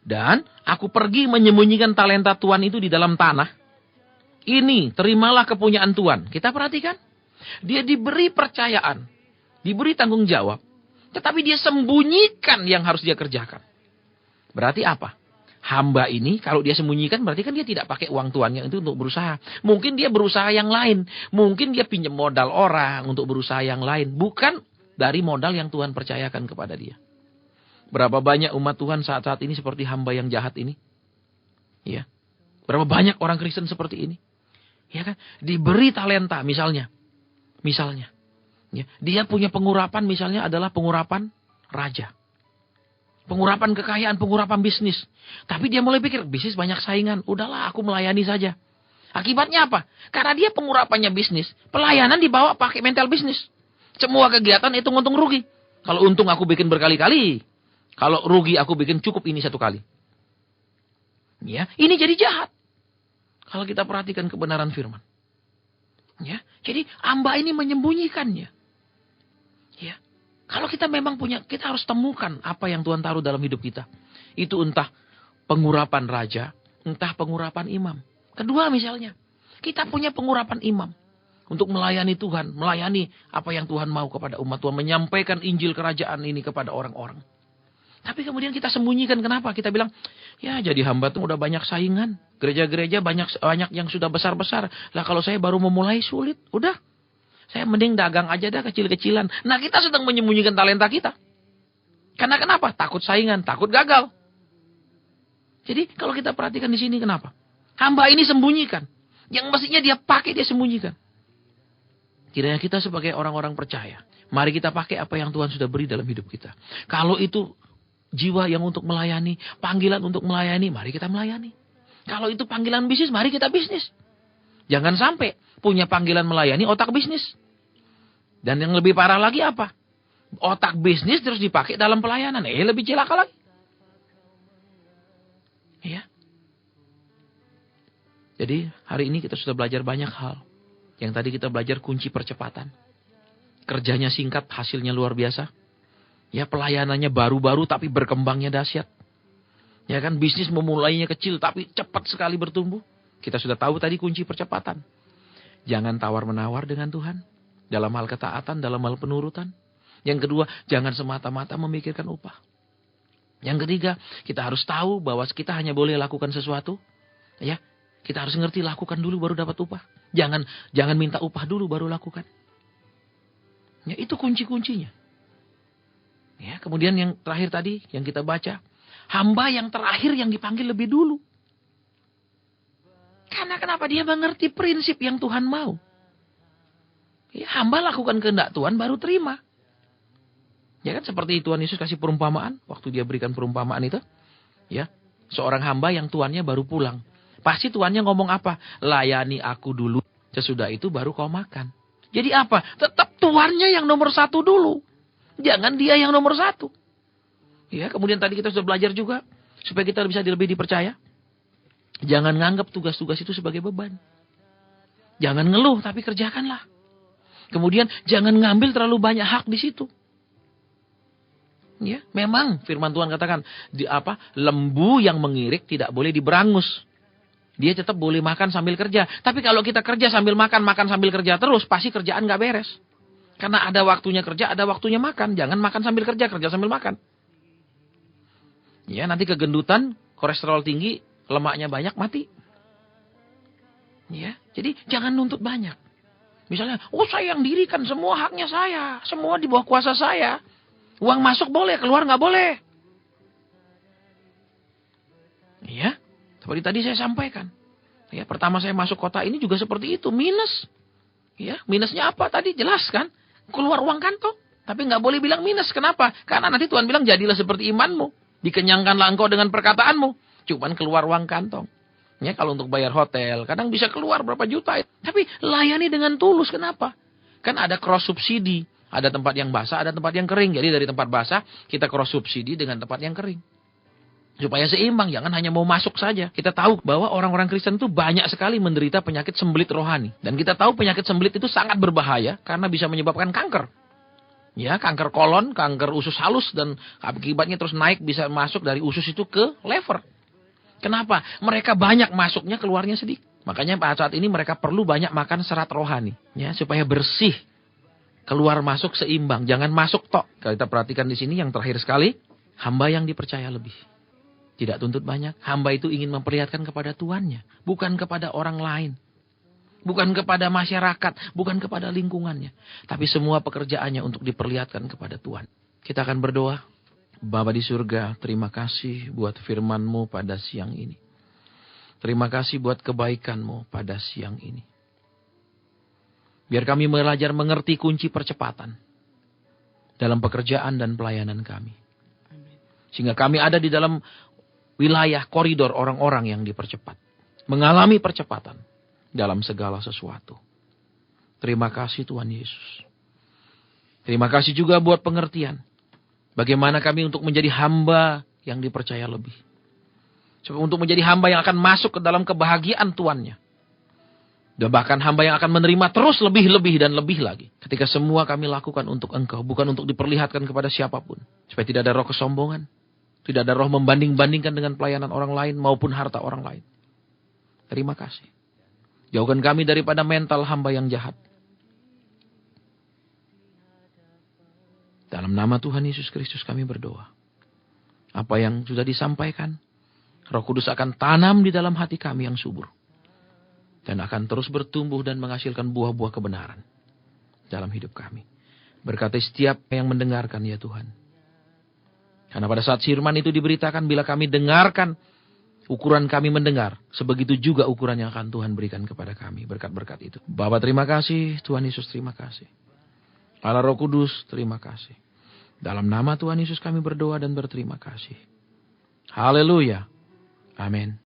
Dan aku pergi menyembunyikan talenta Tuhan itu di dalam tanah. Ini, terimalah kepunyaan Tuhan. Kita perhatikan. Dia diberi percayaan. Diberi tanggung jawab. Tetapi dia sembunyikan yang harus dia kerjakan. Berarti apa? Hamba ini kalau dia sembunyikan berarti kan dia tidak pakai uang tuannya itu untuk berusaha. Mungkin dia berusaha yang lain. Mungkin dia pinjam modal orang untuk berusaha yang lain. Bukan dari modal yang Tuhan percayakan kepada dia. Berapa banyak umat Tuhan saat-saat ini seperti hamba yang jahat ini? Ya. Berapa banyak orang Kristen seperti ini? Ya kan? Diberi talenta misalnya. Ya, dia punya pengurapan misalnya adalah pengurapan raja. Pengurapan kekayaan, pengurapan bisnis. Tapi dia mulai pikir, bisnis banyak saingan. Udahlah aku melayani saja. Akibatnya apa? Karena dia pengurapannya bisnis. Pelayanan dibawa pakai mental bisnis. Semua kegiatan itu untung rugi. Kalau untung aku bikin berkali-kali. Kalau rugi aku bikin cukup ini satu kali. Ya, ini jadi jahat. Kalau kita perhatikan kebenaran firman. Ya, jadi hamba ini menyembunyikannya. Ya, kalau kita memang punya, kita harus temukan apa yang Tuhan taruh dalam hidup kita. Itu entah pengurapan raja, entah pengurapan imam. Kedua misalnya, kita punya pengurapan imam. Untuk melayani Tuhan, melayani apa yang Tuhan mau kepada umat Tuhan. Menyampaikan Injil kerajaan ini kepada orang-orang. Tapi kemudian kita sembunyikan, kenapa? Kita bilang, ya jadi hamba tuh udah banyak saingan. Gereja-gereja banyak yang sudah besar-besar. Lah kalau saya baru memulai sulit, udah. Saya mending dagang aja dah kecil-kecilan. Nah kita sedang menyembunyikan talenta kita. Karena kenapa? Takut saingan, takut gagal. Jadi kalau kita perhatikan di sini kenapa? Hamba ini sembunyikan. Yang mestinya dia pakai, dia sembunyikan. Kiranya kita sebagai orang-orang percaya. Mari kita pakai apa yang Tuhan sudah beri dalam hidup kita. Kalau itu jiwa yang untuk melayani, panggilan untuk melayani, mari kita melayani. Kalau itu panggilan bisnis, mari kita bisnis. Jangan sampai punya panggilan melayani, otak bisnis. Dan yang lebih parah lagi apa? Otak bisnis terus dipakai dalam pelayanan. Lebih celaka lagi. Ya. Jadi hari ini kita sudah belajar banyak hal. Yang tadi kita belajar kunci percepatan. Kerjanya singkat, hasilnya luar biasa. Ya, pelayanannya baru-baru tapi berkembangnya dahsyat. Ya kan, bisnis memulainya kecil tapi cepat sekali bertumbuh. Kita sudah tahu tadi kunci percepatan. Jangan tawar-menawar dengan Tuhan. Dalam hal ketaatan, dalam hal penurutan. Yang kedua, jangan semata-mata memikirkan upah. Yang ketiga, kita harus tahu bahwa kita hanya boleh lakukan sesuatu. Ya, kita harus ngerti lakukan dulu baru dapat upah. Jangan minta upah dulu baru lakukan. Ya, itu kunci-kuncinya. Ya, kemudian yang terakhir tadi yang kita baca, hamba yang terakhir yang dipanggil lebih dulu. Karena kenapa? Dia mengerti prinsip yang Tuhan mau. Ya, hamba lakukan kehendak Tuhan baru terima. Ya kan, seperti Tuhan Yesus kasih perumpamaan waktu dia berikan perumpamaan itu. Ya, seorang hamba yang tuannya baru pulang. Pasti tuannya ngomong apa? Layani aku dulu. Sesudah itu baru kau makan. Jadi apa? Tetap tuannya yang nomor satu dulu. Jangan dia yang nomor satu. Ya, kemudian tadi kita sudah belajar juga. Supaya kita bisa lebih dipercaya. Jangan nganggap tugas-tugas itu sebagai beban. Jangan ngeluh, tapi kerjakanlah. Kemudian jangan ngambil terlalu banyak hak di situ. Ya, memang firman Tuhan katakan, lembu yang mengirik tidak boleh diberangus. Dia tetap boleh makan sambil kerja. Tapi kalau kita kerja sambil makan sambil kerja terus, pasti kerjaan gak beres. Karena ada waktunya kerja, ada waktunya makan. Jangan makan sambil kerja sambil makan. Ya, nanti kegendutan, kolesterol tinggi, lemaknya banyak, mati. Ya, jadi jangan nuntut banyak. Misalnya, saya yang dirikan, semua haknya saya, semua di bawah kuasa saya. Uang masuk boleh, keluar nggak boleh. Ya, seperti tadi saya sampaikan. Ya, pertama saya masuk kota ini juga seperti itu, minus. Ya, minusnya apa tadi? Jelas kan? Keluar uang kantong. Tapi nggak boleh bilang minus. Kenapa? Karena nanti Tuhan bilang jadilah seperti imanmu. Dikenyangkanlah engkau dengan perkataanmu. Cuman keluar uang kantong. Ya, kalau untuk bayar hotel, kadang bisa keluar berapa juta. Tapi layani dengan tulus. Kenapa? Kan ada cross subsidi. Ada tempat yang basah, ada tempat yang kering. Jadi dari tempat basah, kita cross subsidi dengan tempat yang kering. Supaya seimbang, jangan hanya mau masuk saja. Kita tahu bahwa orang-orang Kristen itu banyak sekali menderita penyakit sembelit rohani. Dan kita tahu penyakit sembelit itu sangat berbahaya karena bisa menyebabkan kanker. Ya, kanker kolon, kanker usus halus, dan akibatnya terus naik bisa masuk dari usus itu ke lever. Kenapa? Mereka banyak masuknya, keluarnya sedikit. Makanya pada saat ini mereka perlu banyak makan serat rohani. Ya, supaya bersih. Keluar masuk seimbang, jangan masuk tok. Kalau kita perhatikan di sini yang terakhir sekali, hamba yang dipercaya lebih. Tidak tuntut banyak, hamba itu ingin memperlihatkan kepada tuannya, bukan kepada orang lain. Bukan kepada masyarakat, bukan kepada lingkungannya. Tapi semua pekerjaannya untuk diperlihatkan kepada Tuhan. Kita akan berdoa. Bapa di surga, terima kasih buat firman-Mu pada siang ini. Terima kasih buat kebaikan-Mu pada siang ini. Biar kami belajar mengerti kunci percepatan dalam pekerjaan dan pelayanan kami. Sehingga kami ada di dalam wilayah koridor orang-orang yang dipercepat. Mengalami percepatan dalam segala sesuatu. Terima kasih Tuhan Yesus. Terima kasih juga buat pengertian. Bagaimana kami untuk menjadi hamba yang dipercaya lebih. Untuk menjadi hamba yang akan masuk ke dalam kebahagiaan tuannya. Dan bahkan hamba yang akan menerima terus lebih-lebih dan lebih lagi. Ketika semua kami lakukan untuk Engkau. Bukan untuk diperlihatkan kepada siapapun. Supaya tidak ada roh kesombongan. Tidak ada roh membanding-bandingkan dengan pelayanan orang lain maupun harta orang lain. Terima kasih. Jauhkan kami daripada mental hamba yang jahat. Dalam nama Tuhan Yesus Kristus kami berdoa. Apa yang sudah disampaikan, Roh Kudus akan tanam di dalam hati kami yang subur. Dan akan terus bertumbuh dan menghasilkan buah-buah kebenaran dalam hidup kami. Berkati setiap yang mendengarkan ya Tuhan. Karena pada saat firman itu diberitakan, bila kami dengarkan, ukuran kami mendengar. Sebegitu juga ukuran yang akan Tuhan berikan kepada kami. Berkat-berkat itu. Bapa terima kasih, Tuhan Yesus terima kasih. Allah Roh Kudus terima kasih. Dalam nama Tuhan Yesus kami berdoa dan berterima kasih. Haleluya. Amin.